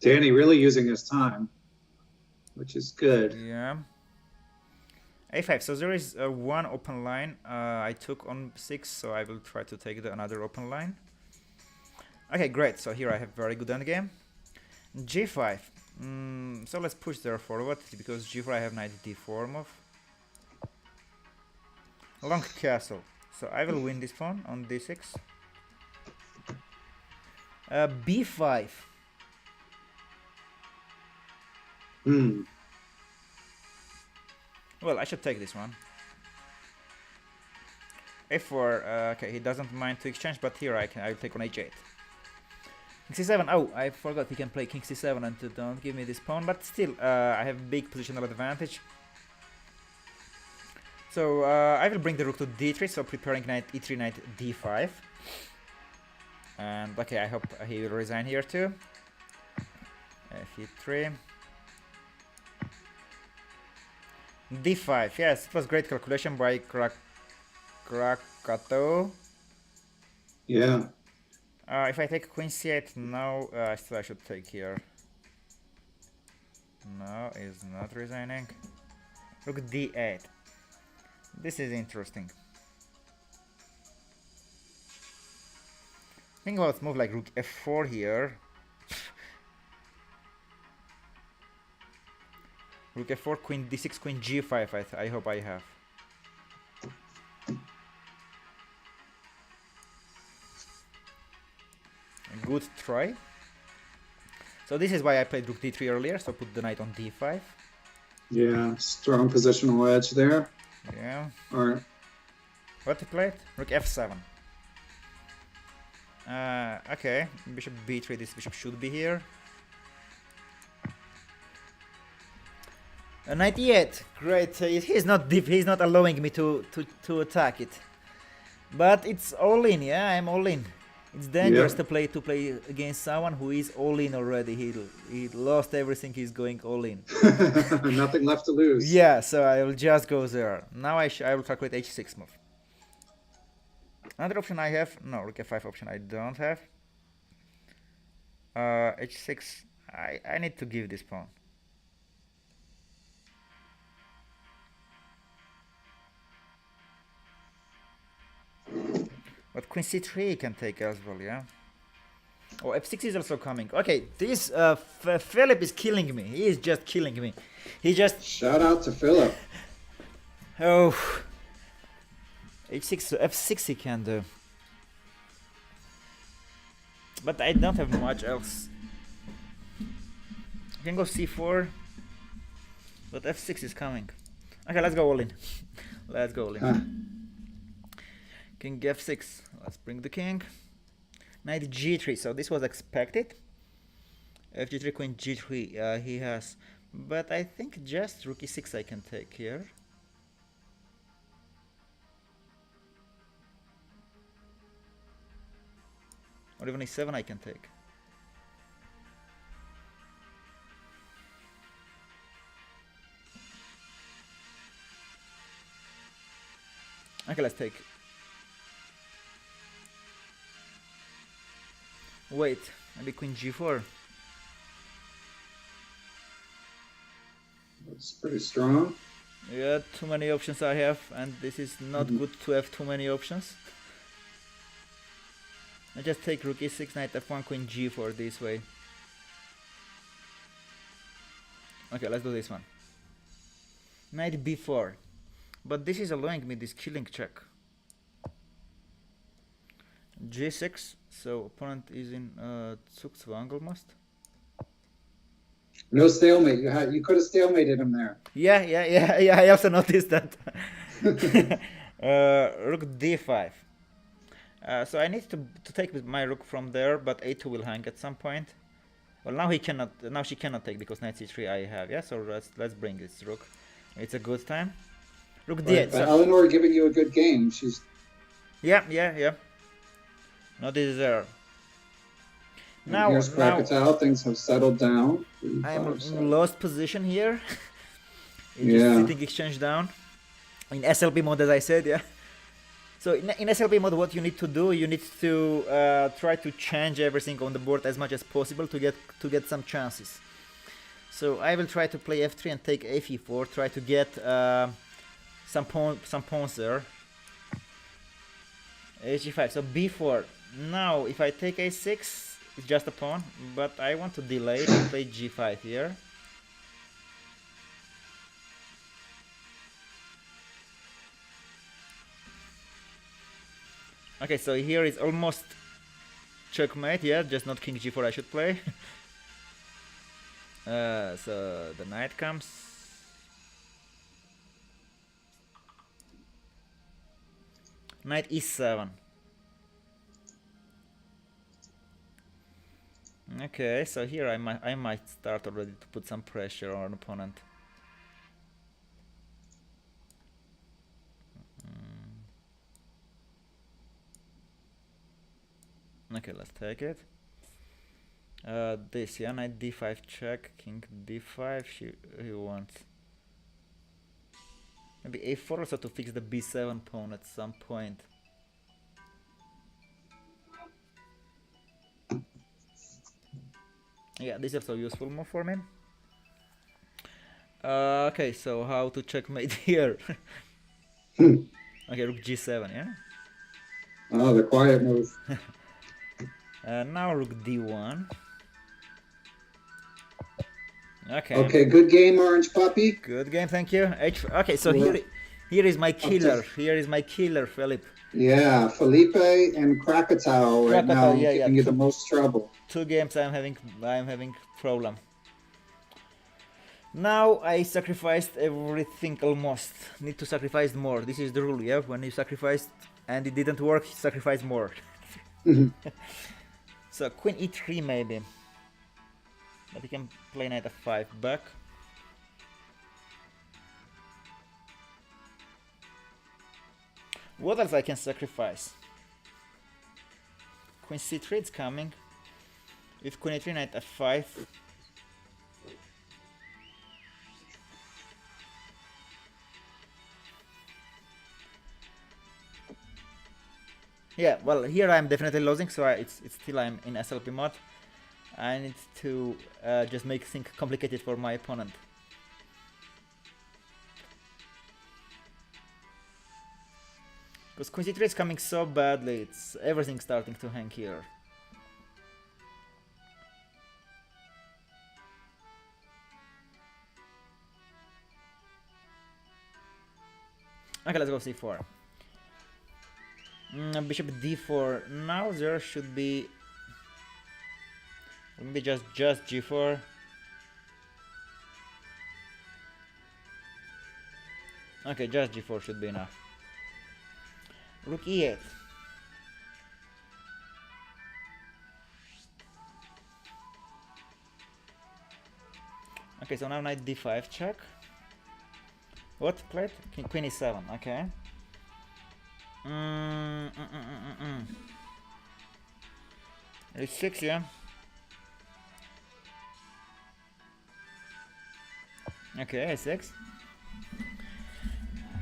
Danny really using his time, which is good. Yeah. A5. So there is one open line I took on 6, so I will try to take another open line. Okay, great. So here I have very good endgame. G5. So let's push there forward because G4 I have knight d4 move. Long castle. So I will win this pawn on d6. B5. Well, I should take this one. F4. Okay, he doesn't mind to exchange, but here I'll take on h8. King c7. Oh, I forgot he can play king c7 and don't give me this pawn, but still, I have big positional advantage. So I will bring the rook to d3, so preparing knight e3, knight d5. And okay, I hope he will resign here too. F3. d5. Yes, it was great calculation by Krakatoa. Yeah. If I take queen c8 now, still I should take here. No, he's not resigning. Rook d8. This is interesting. Think about move like rook f4 here. Rook f4, queen d6, queen g5. I hope I have. A good try. So this is why I played rook d3 earlier. So put the knight on d5. Yeah, strong positional edge there. Yeah. Or what to play? Rook f7. Okay, bishop b3. This bishop should be here. Knight e8. Great. He's not deep. He's not allowing me to attack it. But it's all in. Yeah, I'm all in. It's dangerous to play against someone who is all in already. He lost everything. He's going all in. nothing left to lose. Yeah, so I will just go there. Now I will calculate h6 move. Another option I have, no, rook f5 option I don't have. H6, I need to give this pawn. But queen c3 can take as well, yeah? Oh, f6 is also coming. Okay, this Philip is killing me. He is just killing me. He just... Shout out to Philip. Oh... h6, so f6 he can do. But I don't have much else. I can go c4. But f6 is coming. Okay, let's go all in. Let's go all in. King f6. Let's bring the king. Knight g3. So this was expected. Fg3, queen g3 he has. But I think just rook e6 I can take here. Or even a7 I can take. Okay, let's take. Wait, maybe queen g4. That's pretty strong. Yeah, too many options I have, and this is not good to have too many options. I just take rook e6, knight f1, queen g4 this way. Okay, let's do this one. Knight b4. But this is allowing me this killing check. g6, so opponent is in Zugzwang almost. No stalemate. You could have stalemated him there. Yeah. I also noticed that. Rook d5. So I need to take my rook from there, but a2 will hang at some point. Well, now he cannot. Now she cannot take because knight c3 I have. Yeah, so let's bring this rook. It's a good time. Rook d8. So Eleanor giving you a good game. She's. Yeah. No, this is there. Now, here's Perpetual. Things have settled down. I'm in lost position here. Just sitting exchange down in SLB mode, as I said. Yeah. So in SLP mode, what you need to do, you need to try to change everything on the board as much as possible to get some chances. So I will try to play f3 and take fe4, try to get some pawns there. hg5, so b4. Now if I take a6, it's just a pawn, but I want to delay and play g5 here. Okay, so here is almost checkmate, yeah, just not king g4 I should play. So the knight comes. Knight e7. Okay, so here I might start already to put some pressure on an opponent. Okay, let's take it. This, yeah, knight d5 check, king d5. He wants maybe a4 also to fix the b7 pawn at some point. Yeah, this is also useful move for me. Okay, so how to checkmate here? Okay, rook g7, yeah. Oh, the quiet move. Now rook d1. Okay. Okay, good game, Orange Puppy. Good game, thank you. Okay, so here is my killer. Here is my killer, Philip. Yeah, Felipe and Krakatoa right now, yeah, giving you the most trouble. 2 games I'm having problem. Now I sacrificed everything almost. Need to sacrifice more. This is the rule, yeah. When you sacrificed and it didn't work, sacrifice more. So queen e3 maybe. But you can play knight f5 back. What else I can sacrifice? Queen c3 is coming. With queen a3, knight f5. Yeah, well, here I'm definitely losing, so it's still I'm in SLP mode. I need to just make things complicated for my opponent. Because queen c3 is coming so badly, it's everything starting to hang here. Okay, let's go c4. Bishop d4. Now there should be maybe just g4. Okay, just g4 should be enough. Rook e8. Okay, so now knight d5 check. What played? Queen e7. Okay. A6, yeah. Okay, a6.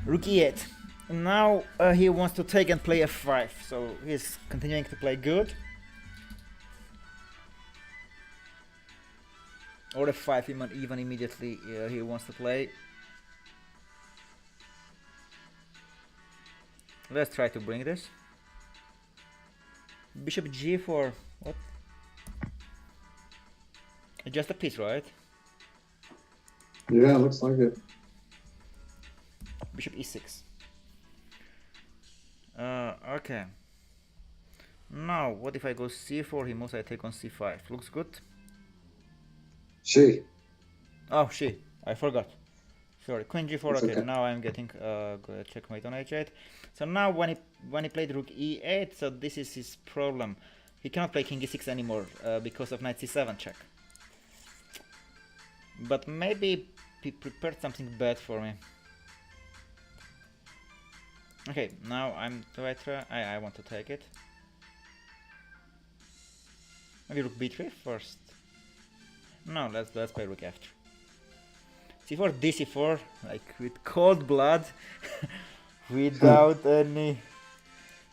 Rook e8. Now he wants to take and play f5, so he's continuing to play good. Or f5 even immediately he wants to play. Let's try to bring this. Bishop g4. What? Just a piece, right? Yeah, looks like it. Bishop e6. Okay. Now, what if I go c4? He moves, I take on c5. Looks good. She. Oh, I forgot. Sorry, queen g4. It's okay, okay. now I'm getting checkmate on h8. So now when he played rook e8, so this is his problem. He cannot play king e6 anymore because of knight c7 check. But maybe he prepared something bad for me. Okay, now do I try? I want to take it. Maybe rook b3 first. No, let's play rook f3. c4, dc4, like with cold blood, without any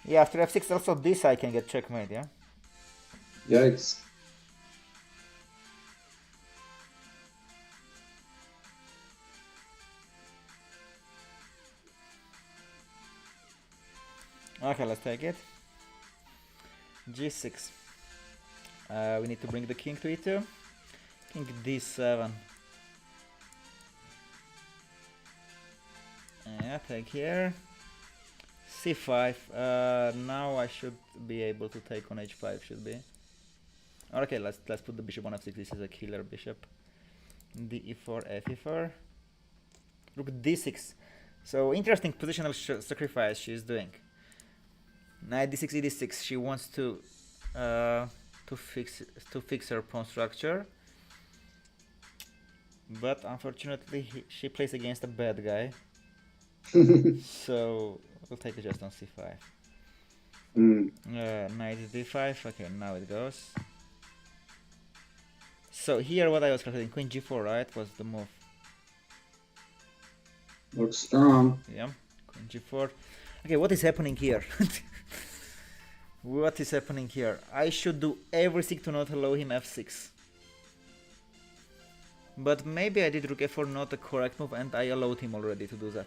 Yeah, after f6 also this I can get checkmate, yeah? Yikes. Okay, let's take it. g6. We need to bring the king to e2. King d7. Yeah, take here. c5. Now I should be able to take on h5, should be. Okay, let's put the bishop on f6. This is a killer bishop. d4, f4. Rook d6. So interesting positional sacrifice she's doing. Knight d6, e6. She wants to fix her pawn structure, but unfortunately she plays against a bad guy. So we'll take it just on c5. Knight d5. Okay, now it goes. So here what I was calculating, queen g4, right, was the move. Looks strong. Yeah, queen g4. Okay, what is happening here? What is happening here? I should do everything to not allow him f6. But maybe I did rook f4 not a correct move and I allowed him already to do that.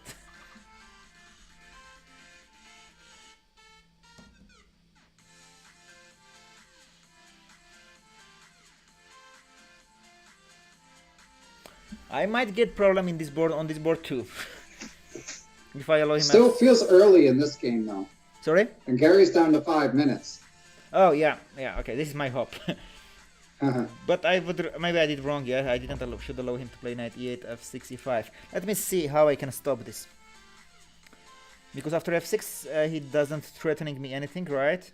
I might get problem in this board on this board too. If I allow him. Still feels early in this game though. Sorry? And Gary's down to 5 minutes. Oh yeah, okay, this is my hope. But maybe I did wrong, yeah, I didn't should allow him to play knight e8, f6, e5. Let me see how I can stop this. Because after f6 he doesn't threatening me anything, right?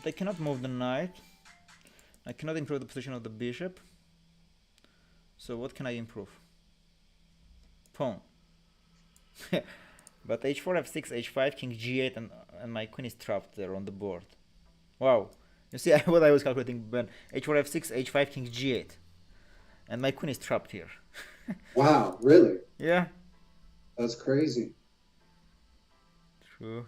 I cannot move the knight. I cannot improve the position of the bishop. So what can I improve? Pawn. But h4, f6, h5, king g8, and my queen is trapped there on the board. Wow. You see what I was calculating, Ben. h4, f6, h5, king g8. And my queen is trapped here. Wow, really? Yeah. That's crazy. True.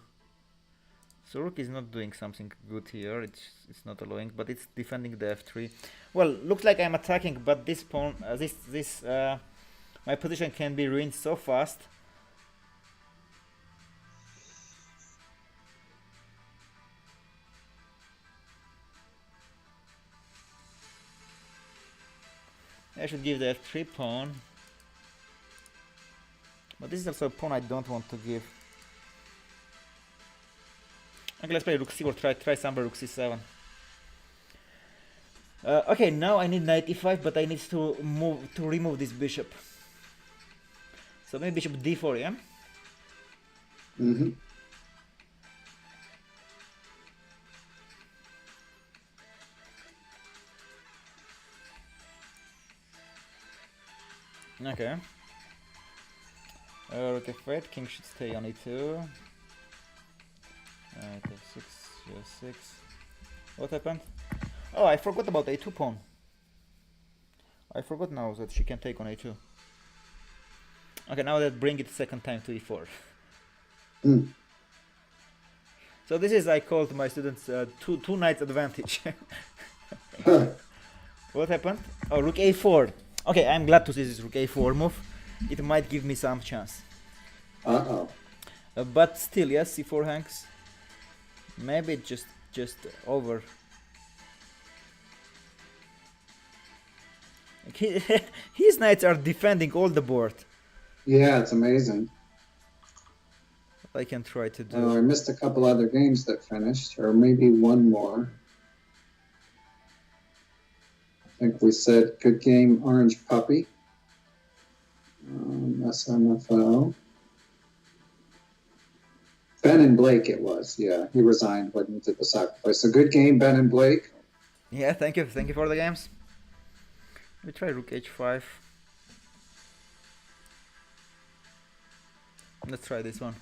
So rook is not doing something good here. It's not allowing, but it's defending the f3. Well, looks like I'm attacking, but this pawn, my position can be ruined so fast. I should give the f3 pawn, but this is also a pawn I don't want to give. Okay, let's play rook c4, try somewhere rook c7. Okay, now I need knight e5, but I need to remove this bishop. So maybe bishop d4, yeah? Mm-hmm. Okay. Rook f8, king should stay on e2. Knight f6, g6. What happened? Oh, I forgot about a2 pawn. I forgot now that she can take on a2. Okay, now let's bring it second time to e4. So this is, I called my students two knights advantage. What happened? Oh, rook a4. Okay, I'm glad to see this rook a4 move. It might give me some chance. But still, yes, c4 hangs. Maybe it's just over. His knights are defending all the board. Yeah, it's amazing. I can try to do. Oh, I missed a couple other games that finished, or maybe one more. I think we said good game, Orange Puppy. SMFO. Ben and Blake it was, yeah. He resigned when he did the sacrifice. So good game, Ben and Blake. Yeah, thank you for the games. We try rook h5. Let's try this one.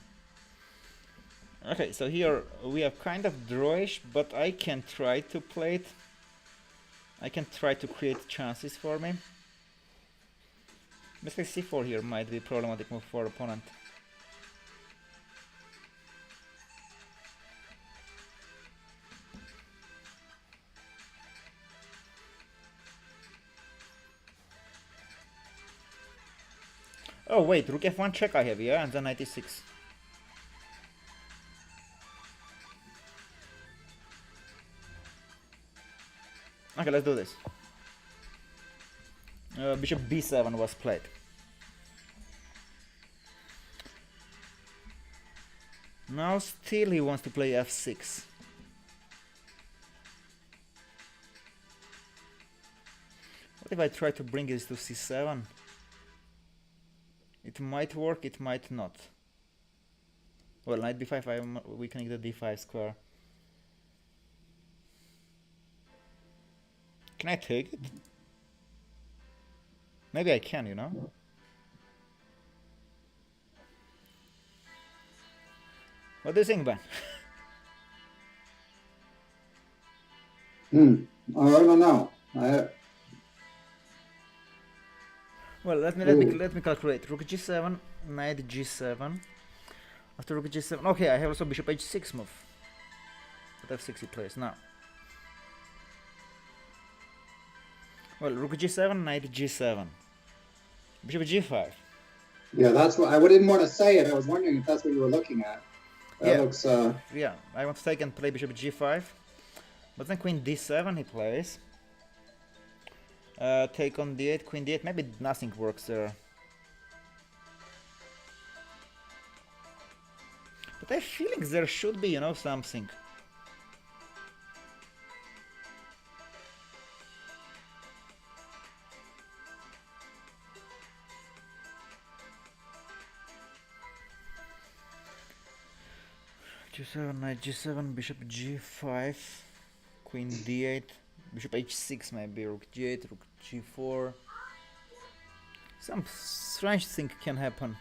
Okay, so here we have kind of drawish, but I can try to play it. I can try to create chances for me. Basically c4 here might be a problematic move for opponent. Oh wait, rook f1 check I have, yeah, and then 96. Okay, let's do this. Bishop b7 was played. Now still he wants to play f6. What if I try to bring this to c7? It might work, it might not. Well, knight b5, I'm weakening the d5 square. Can I take it? Maybe I can, you know? What do you think, Ben? I don't know. Well, let me calculate. Rook g7, knight g7. After rook g7, okay, I have also bishop h6 move. But f6 he plays now. Well, rook g7, knight g7, bishop g5. Yeah, that's what I didn't want to say it. I was wondering if that's what you were looking at. That looks. Yeah, I want to take and play bishop g5, but then queen d7 he plays. Take on d8, queen d8. Maybe nothing works there. But I have feelings there should be, you know, something. g7, knight g7, bishop g5, queen d8, bishop h6 maybe, rook g8, rook g4. Some strange thing can happen.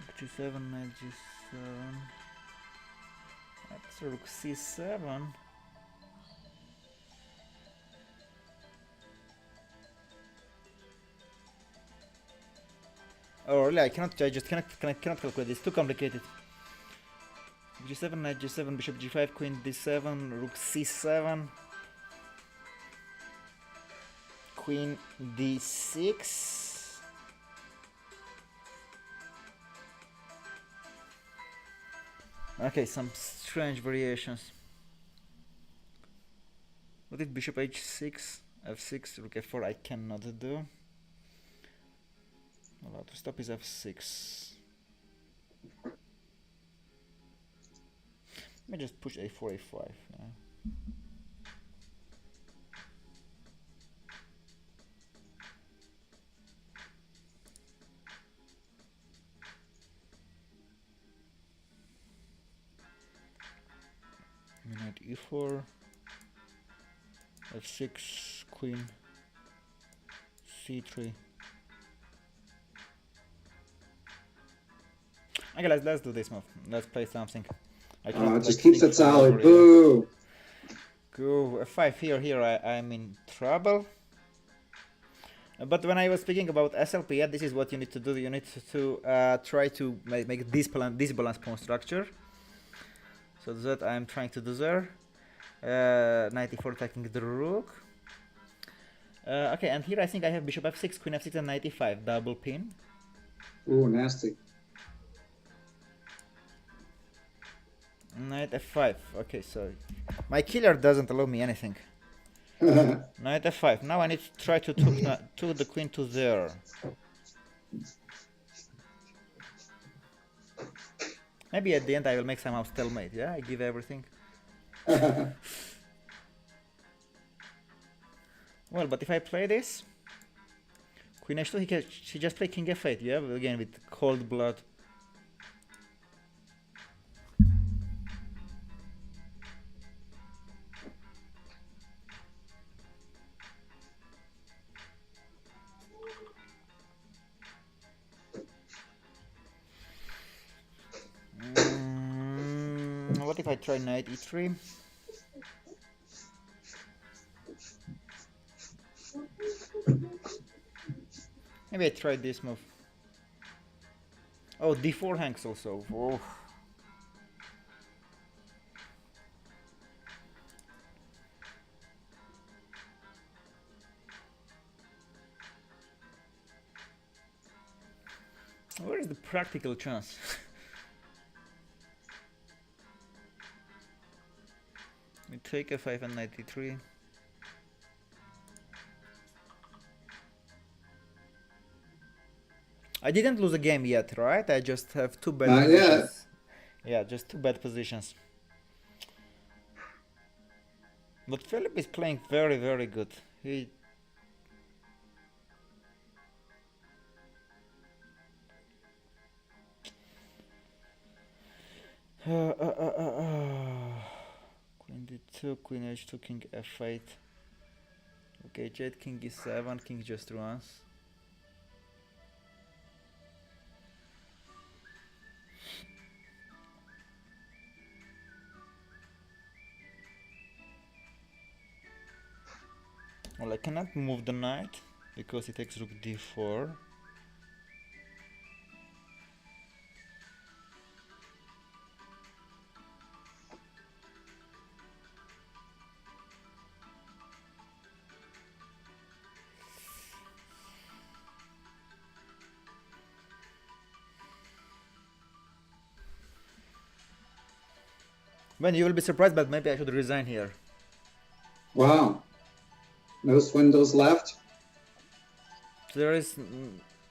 Rook g7, knight g7. That's rook c7. Oh really, I just cannot calculate, it's too complicated. G7, knight g7, bishop g5, queen d7, rook c7, queen d6. Okay, some strange variations. What if bishop h6, f6, rook f4 I cannot do. Allowed to stop is f6. Let me just push a4, a5. Yeah. Knight e4, f6, queen c3. Okay, let's do this move. Let's play something. It just keeps it solid. Boo! Go f5 here. I'm in trouble. But when I was speaking about SLP, yeah, this is what you need to do. You need to try to make this balance pawn structure. So that I'm trying to do there. Knight e4 attacking the rook. Okay, and here I think I have bishop f6, queen f6, and knight e5, double pin. Ooh, nasty. Knight f5. Okay, so my killer doesn't allow me anything. Knight f5. Now I need to try to took the queen to there. Maybe at the end I will make somehow stalemate. Yeah, I give everything. Well, but if I play this, queen h2, she just play king f8. Yeah, again with cold blood. what if I try knight e3? Maybe I try this move. Oh, d4 hangs also. Oh. Where is the practical chance? We take a5 and knight e3. I didn't lose a game yet, right? I just have two bad positions. Yeah, just two bad positions. But Philip is playing very, very good. He... Queen d2, queen h2, king f8. Okay, jet, king e7, king just runs. Well, I cannot move the knight because he takes rook d4. Well, you will be surprised, but maybe I should resign here. Wow. No swindles left? There is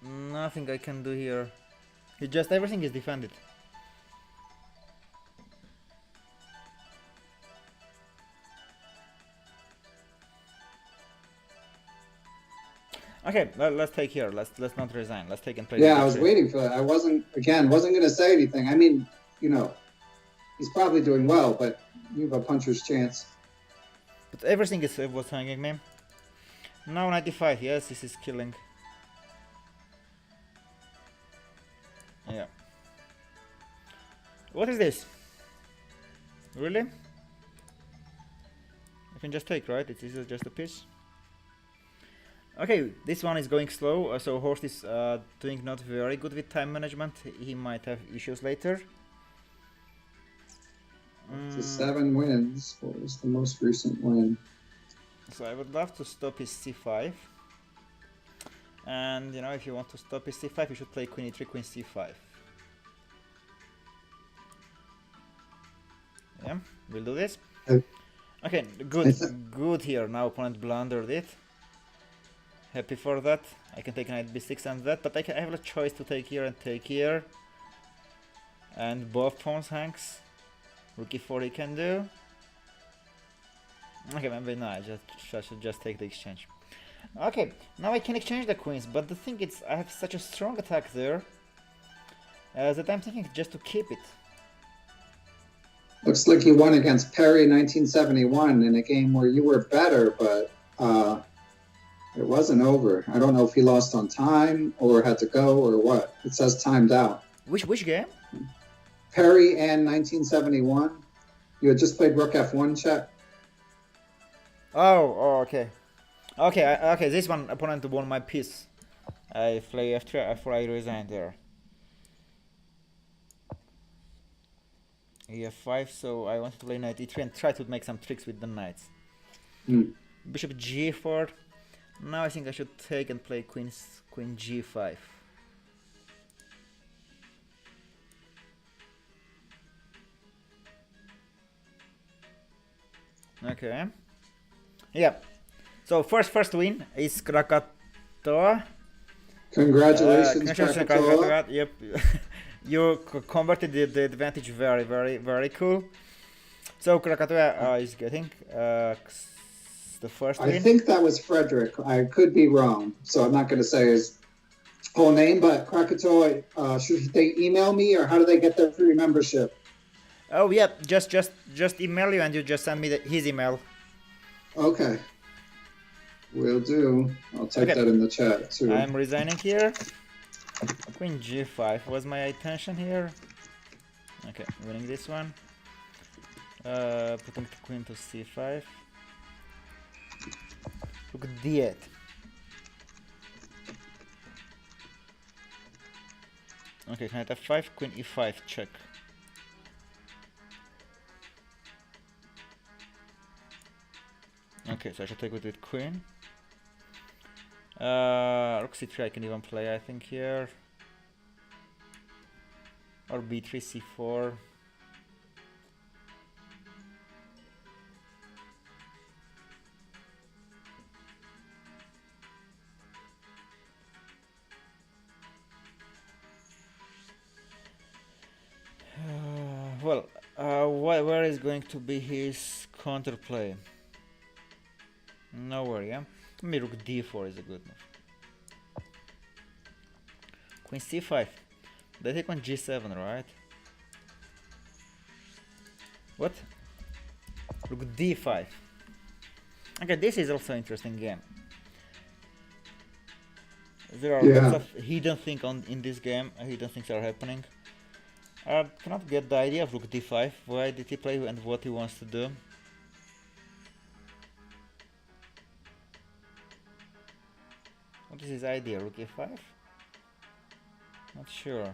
nothing I can do here. It just everything is defended. Okay, let's take here. Let's not resign. Let's take and play. Yeah, I was waiting for that. I wasn't going to say anything. I mean, you know, he's probably doing well, but you have a puncher's chance. But everything was hanging me. Now 95. Yes, this is killing. Yeah. What is this? Really? I can just take, right? It is just a piece. Okay, this one is going slow, so Horst is doing not very good with time management. He might have issues later. So 7 wins. What was the most recent win? So I would love to stop his c5. And, you know, if you want to stop his c5, you should play queen e3, queen c5. Yeah, we'll do this. Okay, good here. Now opponent blundered it. Happy for that. I can take knight b6 and that, but I have a choice to take here and take here. And both pawns hangs. Rook e4 he can do. Okay, maybe no, I should just take the exchange. Okay, now I can exchange the queens, but the thing is, I have such a strong attack there that I'm thinking just to keep it. Looks like you won against Perry 1971 in a game where you were better, but it wasn't over. I don't know if he lost on time or had to go or what. It says timed out. Which game? Perry and 1971. You had just played Rook F1 check. Oh, okay. Okay, this one opponent won my piece. I play F3 after I resigned there. E5, so I want to play knight e3 and try to make some tricks with the knights. Bishop g4. Now I think I should take and play queen g5. Okay. Yeah. So first win is Krakatoa. Congratulations, Krakatoa. Yep. You converted the advantage very cool. So Krakatoa is getting the first win. I think that was Frederick. I could be wrong, so I'm not going to say his whole name. But Krakatoa, should they email me, or how do they get their free membership? Oh yeah, just email you, and you just send me his email. Okay, will do. I'll type that in the chat too. I'm resigning here. Queen g5 was my intention here. Okay, winning this one. Putting the queen to c5. Rook d8. Okay, knight f5, queen e5, check. Okay, so I should take with queen. Rook c3 I can even play, I think, here. Or b3, c4. Well, where is going to be his counterplay? Nowhere, yeah? Maybe rook d4 is a good move. Queen c5. They take on g7, right? What? Rook d5. Okay, this is also interesting game. There are lots of hidden things in this game. Hidden things are happening. I cannot get the idea of rook d5. Why did he play and what he wants to do? What is his idea? Rook a5? Not sure.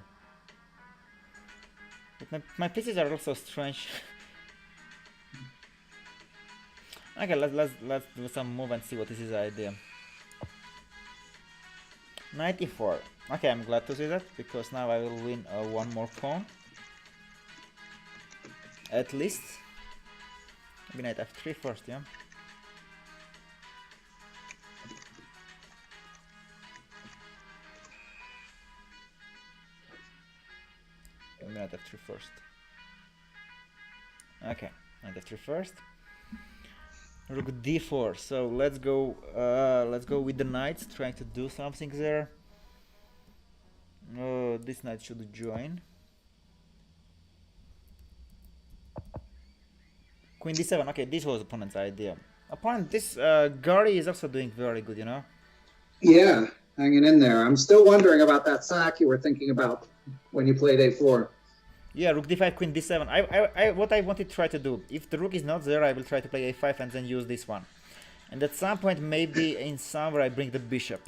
But my pieces are also strange. Okay, let's do some move and see what is his idea. Knight e4. Okay, I'm glad to see that because now I will win one more pawn. At least. Maybe knight f3 first, yeah. Maybe knight f3 first. Okay, knight f3 first. Rook d4. So let's go with the knights, trying to do something there. This knight should join. Queen d7. Okay, this was opponent's idea. Opponent, this Gary is also doing very good, you know. Yeah, hanging in there. I'm still wondering about that sack you were thinking about when you played a4. Yeah, rook d5, queen d7. What I wanted to try to do, if the rook is not there, I will try to play a5 and then use this one. And at some point, maybe in somewhere, I bring the bishop.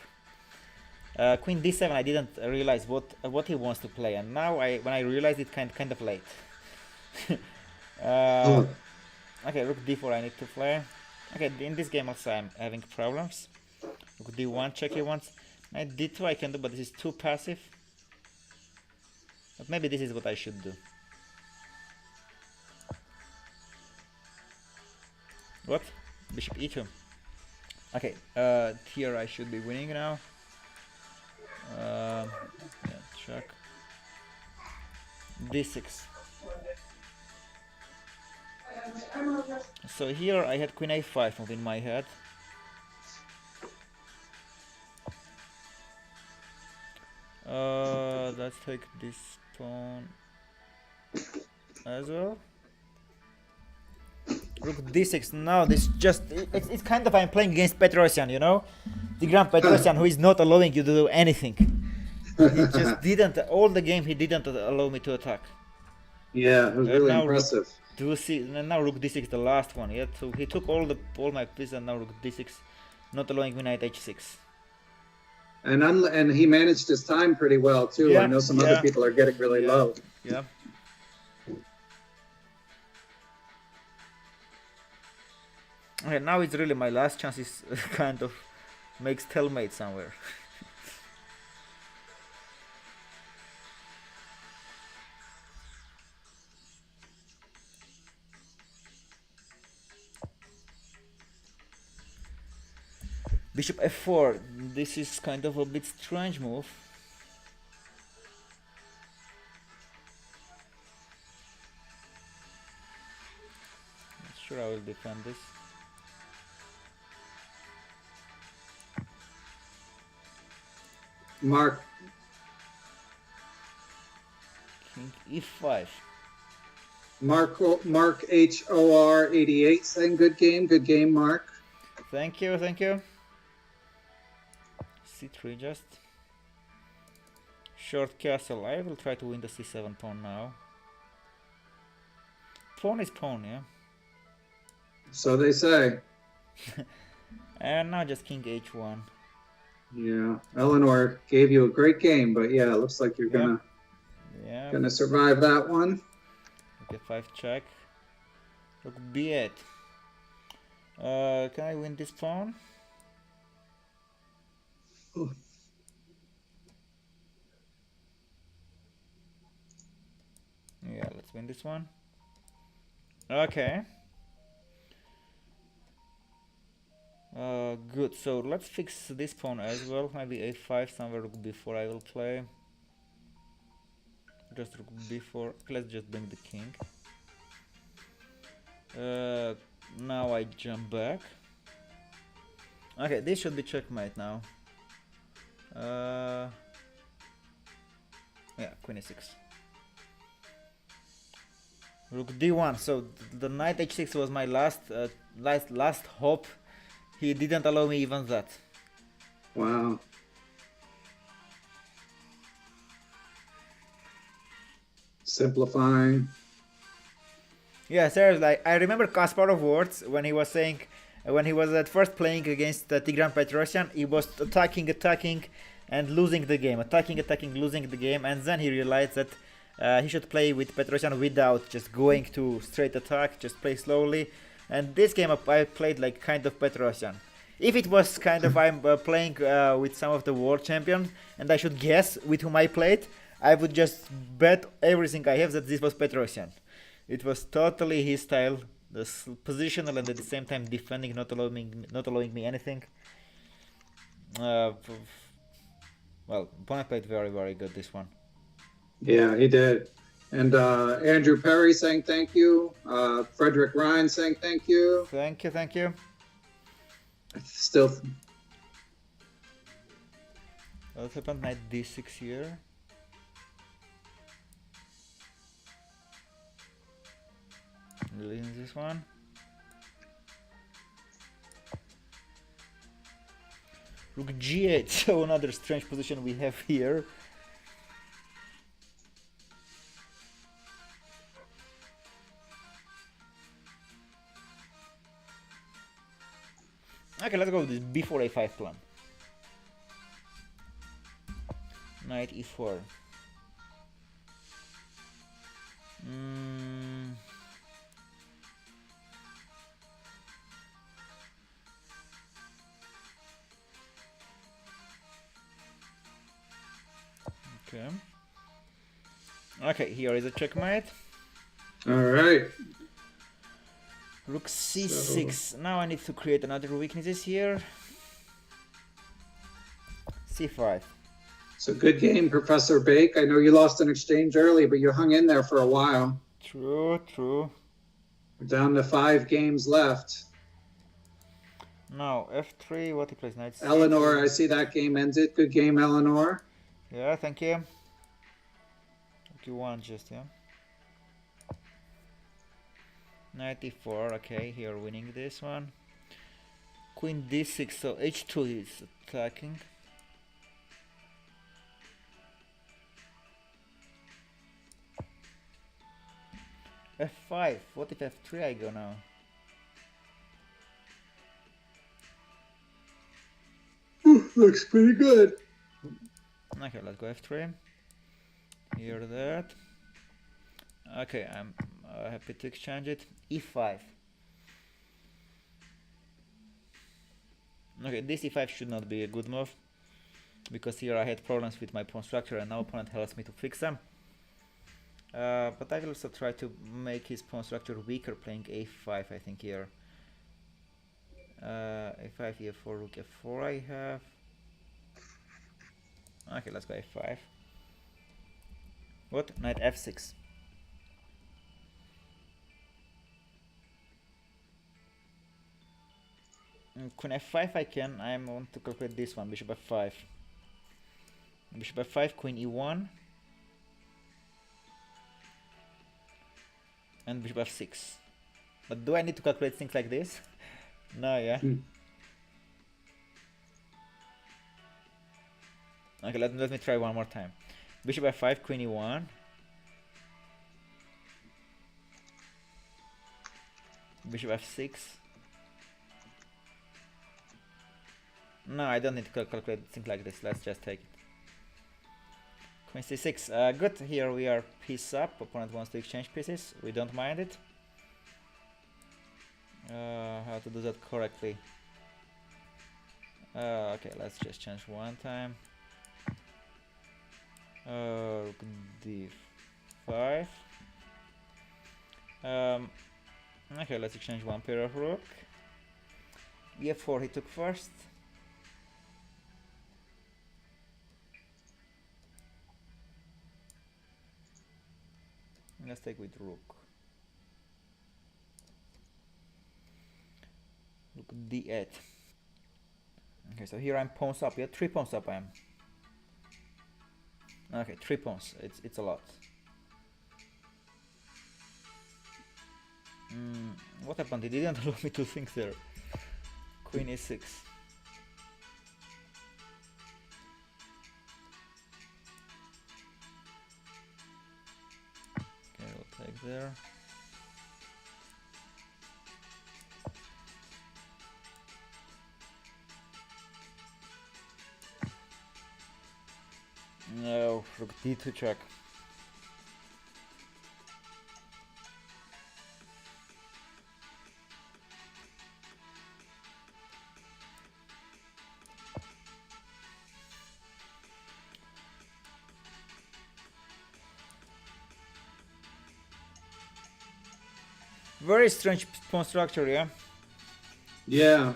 Queen d7, I didn't realize what he wants to play, and now when I realized it, kind of late. Okay, rook d4 I need to play. Okay, in this game also I'm having problems. Rook d1, check he wants. Knight d2 I can do, but this is too passive. But maybe this is what I should do. What? Bishop e2. Okay, here I should be winning now. Yeah, check. d6. So here I had queen a5 move in my head. Let's take this pawn as well. Rook d6. Now this just it's kind of I'm playing against Petrosian, you know, the Grand Petrosian who is not allowing you to do anything. He just didn't all the game. He didn't allow me to attack. Yeah, it was really impressive. And now rook d6, the last one. Yeah, so he took all my pieces, and now rook d6, not allowing me knight h6. And he managed his time pretty well too. Yeah, I know some other people are getting really low. Yeah. Okay, now it's really my last chance. Is kind of make stalemate somewhere. Bishop f4. This is kind of a bit strange move. Not sure I will defend this. Mark. King e5. Mark HOR88 saying good game, Mark. Thank you. c3 just. Short castle. I will try to win the c7 pawn now. Pawn is pawn, yeah. So they say. And now just king h1. Yeah, Eleanor gave you a great game, but yeah, it looks like you're Yep. Yeah. gonna survive that one. Okay, 5 check. Rook b8. Can I win this pawn? Oh. Yeah, let's win this one. Okay. Good. So let's fix this pawn as well. Maybe a5 somewhere. Rook b4 I will play. Just rook b4. Let's just bring the king. Now I jump back. Okay, this should be checkmate now. Yeah, queen e6. Rook d1. So the knight h6 was my last hope. He didn't allow me even that. Wow. Simplifying. Yeah, seriously, I remember Kasparov words when he was saying, when he was at first playing against Tigran Petrosyan, he was attacking, and losing the game, attacking, losing the game, and then he realized that he should play with Petrosyan without just going to straight attack, just play slowly. And this game I played like kind of Petrosyan. If it was kind of I'm playing with some of the world champions, and I should guess with whom I played, I would just bet everything I have that this was Petrosyan. It was totally his style, the positional and at the same time defending, not allowing me anything. Well, opponent played very, very good this one. Yeah, he did. And Andrew Perry saying thank you. Frederick Ryan saying thank you. Thank you. Still. What happened? Knight d6 here. Losing this one. Rook g8. So another strange position we have here. Okay, let's go with this before a5 plan. Knight e4. Okay. Okay, here is a checkmate. All right. Rook c6. So now I need to create another weaknesses here. c5. So good game, Professor Bake. I know you lost an exchange early, but you hung in there for a while. True. We're down to 5 games left. Now f3. What he plays? Knight c6. Eleanor, I see that game ended. Good game, Eleanor. Yeah, thank you. q1 just, yeah. Knight e4, okay, here winning this one. Queen d6, so h2 is attacking. f5, what if f3 I go now? Looks pretty good. Okay, let's go f3. Here that. Okay, I'm happy to exchange it. e5. Okay, this e5 should not be a good move, because here I had problems with my pawn structure and now opponent helps me to fix them. But I will also try to make his pawn structure weaker, playing a5 I think here. a5, e4, rook f4 I have. Okay, let's go a5. What? Knight f6. Queen f5 I want to calculate this one. Bishop f5. Bishop f5, queen e1. And bishop f6. But do I need to calculate things like this? No, yeah. Okay, let me try one more time. Bishop f5, queen e1. Bishop f6. No, I don't need to calculate things like this. Let's just take it. Queen c6. Good. Here we are piece up. Opponent wants to exchange pieces. We don't mind it. How to do that correctly? Okay, let's just change one time. Rook d5. Okay, let's exchange one pair of rook. e4 he took first. Let's take with rook. Rook d8. Okay, so here I'm pawns up. Yeah, 3 pawns up I am. Okay, 3 pawns. It's a lot. What happened? He didn't allow me to think there. Queen e6. Okay, we'll take there. No, rook d2 check. Very strange pawn structure, yeah? Yeah.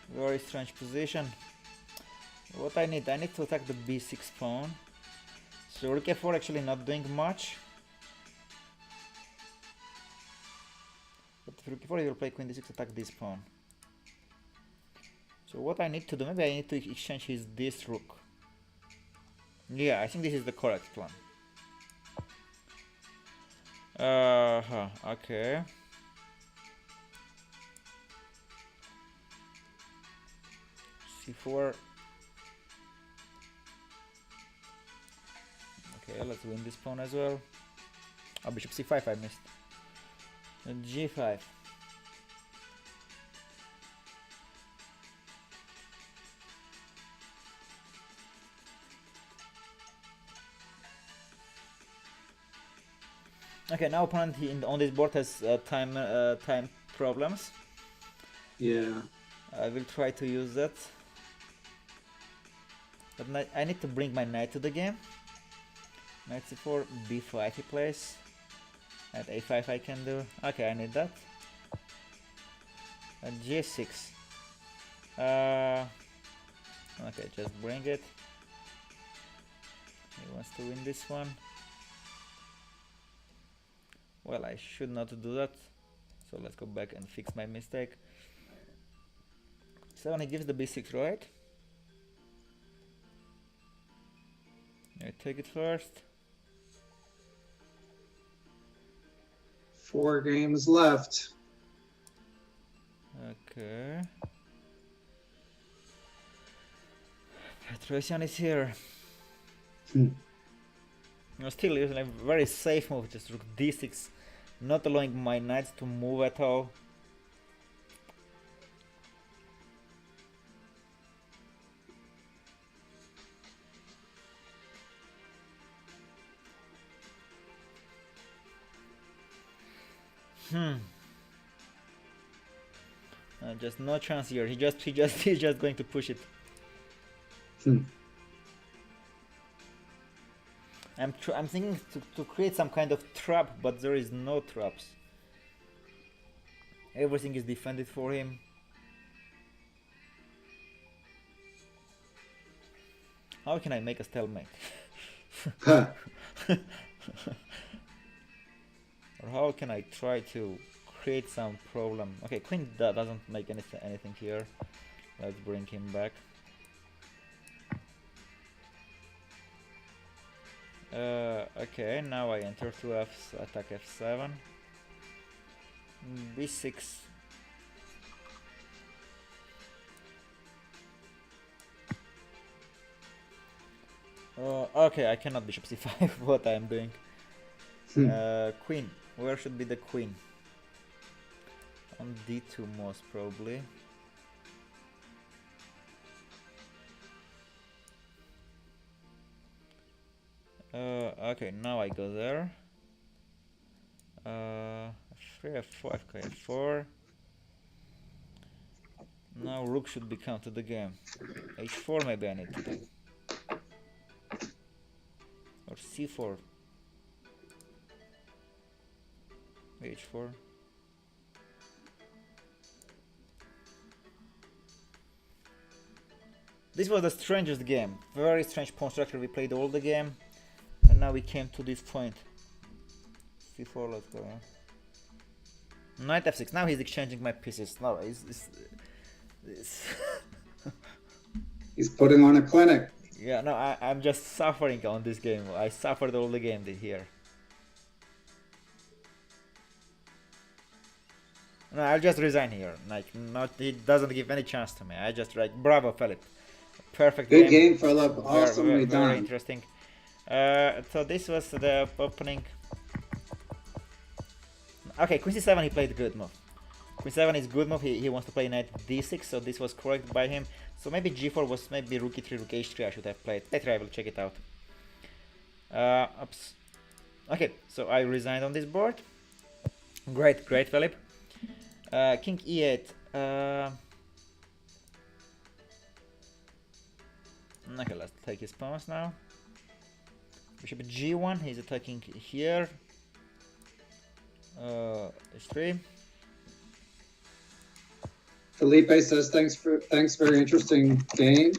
Very strange position. What I need to attack the b6 pawn. So rook f4 actually not doing much. But if rook f4 he will play queen d6, attack this pawn. So what I need to do, maybe I need to exchange this rook. Yeah, I think this is the correct plan. Okay. c4. Okay, let's win this pawn as well. Oh, bishop c5 I missed. And g5. Okay, now opponent on this board has time problems. Yeah. I will try to use that. But I need to bring my knight to the game. Knight c4, b5 he plays. At a5 I can do. Okay, I need that. And g6. Okay, just bring it. He wants to win this one. Well, I should not do that. So let's go back and fix my mistake. So he gives the b6, right? I take it first. 4 games left. Okay. Petrosian is here. I'm still using a very safe move, just rook d6, not allowing my knights to move at all. Just no chance here. He's just going to push it. I'm thinking to create some kind of trap, but there is no traps. Everything is defended for him. How can I make a stalemate? Or how can I try to create some problem? Okay, queen doesn't make anything here. Let's bring him back. Okay, now I enter to attack f7. b6. Okay, I cannot bishop c5. What I am doing? Queen. Where should be the queen? on d2 most probably. Okay, now I go there. F3, F4, okay, F4. Now rook should be come to the game. H4 maybe I need to do. Or C4. H4. This was the strangest game. Very strange pawn structure. We played all the game. And now we came to this point. C4, let's go. Yeah. Knight F6. Now he's exchanging my pieces. No, it's He's putting on a clinic. yeah, no, I'm just suffering on this game. I suffered all the game here. No, I'll just resign here. Like, not, it doesn't give any chance to me. I just like, bravo, Philip. Perfect Good game, Philip. Awesomely done. Very interesting. So this was the opening. Okay, Queen C7 he played good move. Queen 7 is good move. He wants to play knight d6, so this was correct by him. So maybe g4 was maybe rook e3, rook h3 I should have played. Later I will check it out. Oops. Okay, so I resigned on this board. Great, great, Philip. King e8. Okay, let's take his pawns now. Bishop g1. He's attacking here. H3. Felipe says thanks, very interesting game.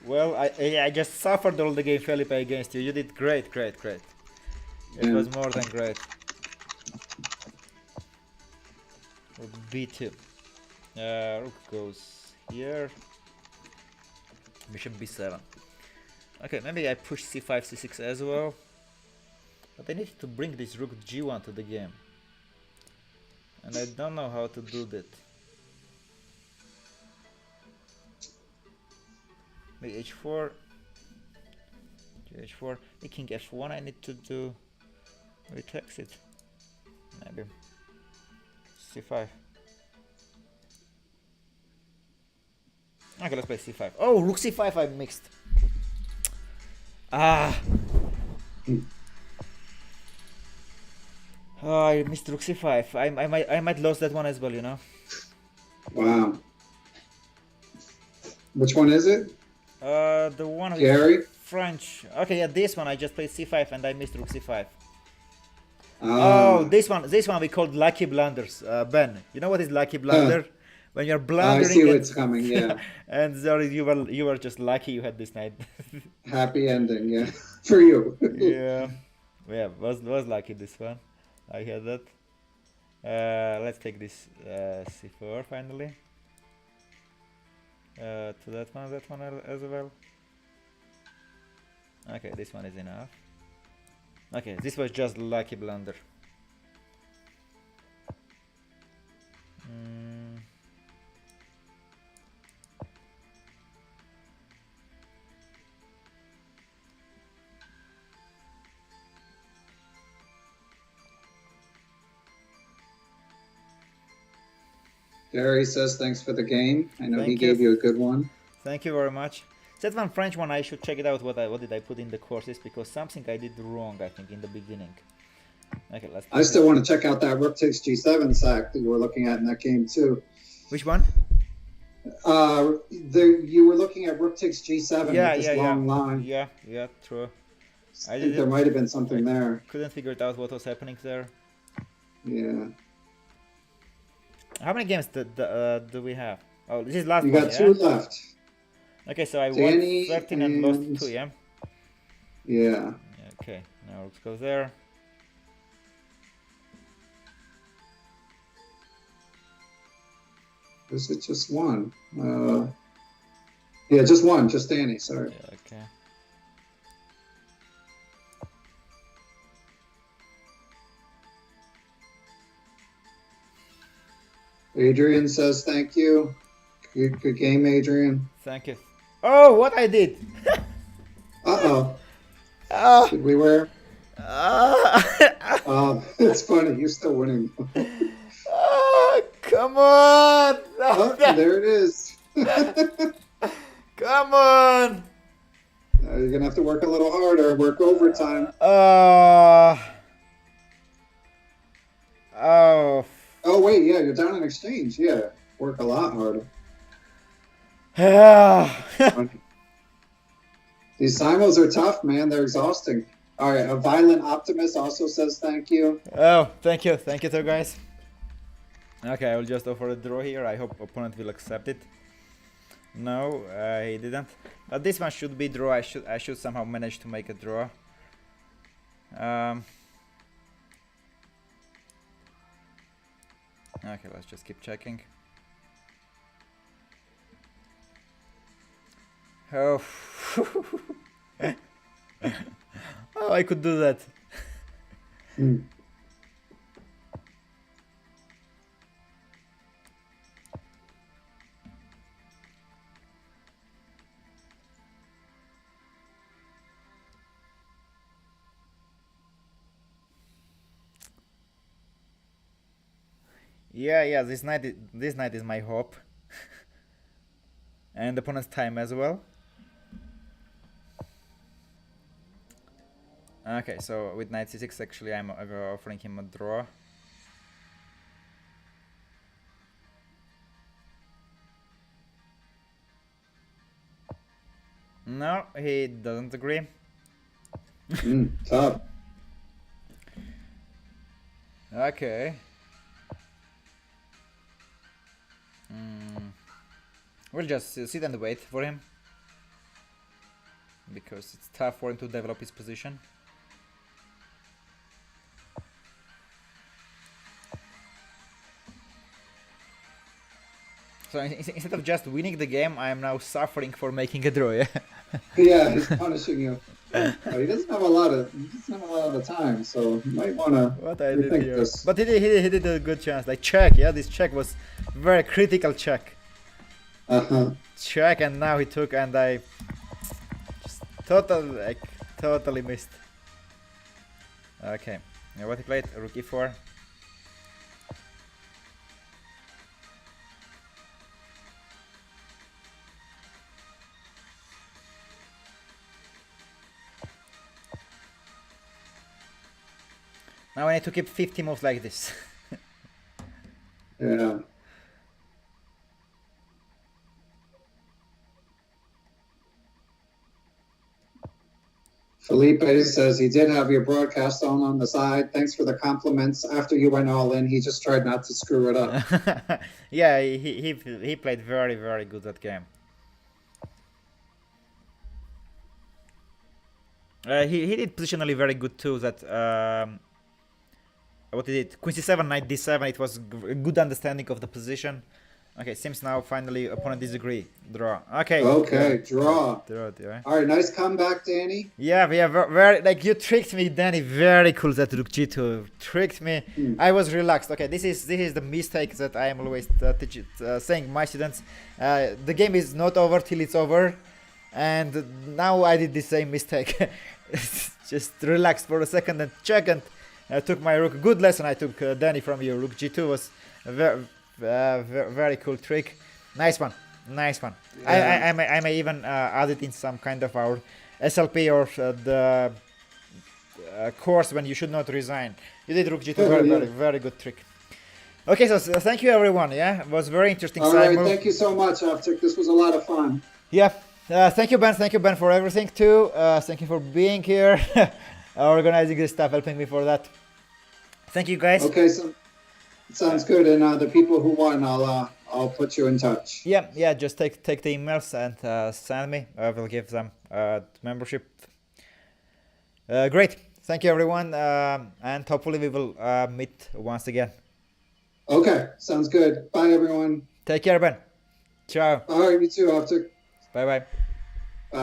Well, I just suffered all the game, Felipe, against you. You did great. It was more than great. Rook b2. Rook goes here. Bishop b7. Okay, maybe I push c5, c6 as well. But I need to bring this rook g1 to the game. And I don't know how to do that. Maybe h4. H4. The king f1 I need to do. Maybe exit. Maybe. c5. Okay, let's play c5. Oh, rook c5 I mixed. Ah. Oh, I missed rook c5. I might lose that one as well, you know. Wow. Which one is it? The one with Gary? French. Okay, yeah, this one I just played c5 and I missed rook c5. Ah. Oh, this one we called lucky blunders. Ben, you know what is lucky blunder? When you're blundering. I see what's coming. Yeah. And sorry, you were just lucky you had this knight. Happy ending, yeah, for you. Yeah, was lucky this one. I had that. Let's take this c4 finally. To that one as well. Okay, this one is enough. Okay, this was just lucky blunder. Gary says thanks for the game. I know he gave you a good one. Thank you very much. That one French one, I should check it out. What did I put in the courses, because something I did wrong, I think, in the beginning. Okay, let's. I still want to check out that rook takes g7 sack that you were looking at in that game too. Which one? You were looking at rook takes g7 with this long line. Yeah, true. I think there might have been something there. Couldn't figure it out what was happening there. Yeah. How many games do we have? Oh, this is last one. You got two left. Okay, so I Danny won 13 and lost 2, yeah? Yeah. Okay, now let's go there. Is it just one? Yeah, just one. Just Danny, sorry. Yeah, okay. Adrian says thank you. Good game, Adrian. Thank you. Oh, what I did! Uh-oh. Ah. Did we wear? Ah. It's funny. You're still winning. Come on! Oh, there it is. Come on! You're gonna have to work a little harder, work overtime. Oh. Oh wait, yeah, you're down in exchange. Yeah, work a lot harder. These Simos are tough, man. They're exhausting. All right, a violent optimist also says thank you. Oh, thank you too, guys. Okay, I will just offer a draw here. I hope opponent will accept it. No, he didn't. But this one should be draw. I should somehow manage to make a draw. Okay, let's just keep checking. Oh, oh, I could do that. Yeah, this night is my hope. And opponent's time as well. Okay, so with knight c6 actually I'm offering him a draw. No, he doesn't agree. Tough. Okay. We'll just sit and wait for him. Because it's tough for him to develop his position. So instead of just winning the game, I am now suffering for making a draw, yeah? Yeah, he's punishing you. He doesn't have a lot of the time, so you might want to rethink this. But he did a good chance. Like check, yeah, this check was very critical check. Check, and now he took, and I just totally missed. Okay, now what he played? Rook e4. Now I need to keep 50 moves like this. Yeah. Felipe says he did have your broadcast on the side. Thanks for the compliments. After you went all in, he just tried not to screw it up. Yeah, he played very, very good that game. He did positionally very good too. That what he did, Queen c7, knight d7. It was a good understanding of the position. Okay, seems now finally opponent disagree. Draw. Okay. Okay, draw. Draw. All right, nice comeback, Danny. Yeah, very like you tricked me, Danny. Very cool that Rook g2 tricked me. I was relaxed. Okay, this is the mistake that I am always saying my students. The game is not over till it's over, and now I did the same mistake. Just relaxed for a second and check, and took my rook. Good lesson I took, Danny, from you. Rook g2 was very cool trick. Nice one. Yeah. I may even add it in some kind of our SLP or the course when you should not resign. You did Rook g2, very good trick. Okay, so thank you everyone. Yeah, it was very interesting. All right, thank you so much, Avtik. This was a lot of fun. Yeah, thank you Ben for everything too. Thank you for being here, organizing this stuff, helping me for that. Thank you guys. Okay, so sounds good. And the people who won, I'll put you in touch. Yeah. Just take the emails and send me. I will give them membership. Great. Thank you everyone, and hopefully we will meet once again. Okay, sounds good. Bye everyone. Take care, Ben. Ciao. All right, you too, Avtik. Bye.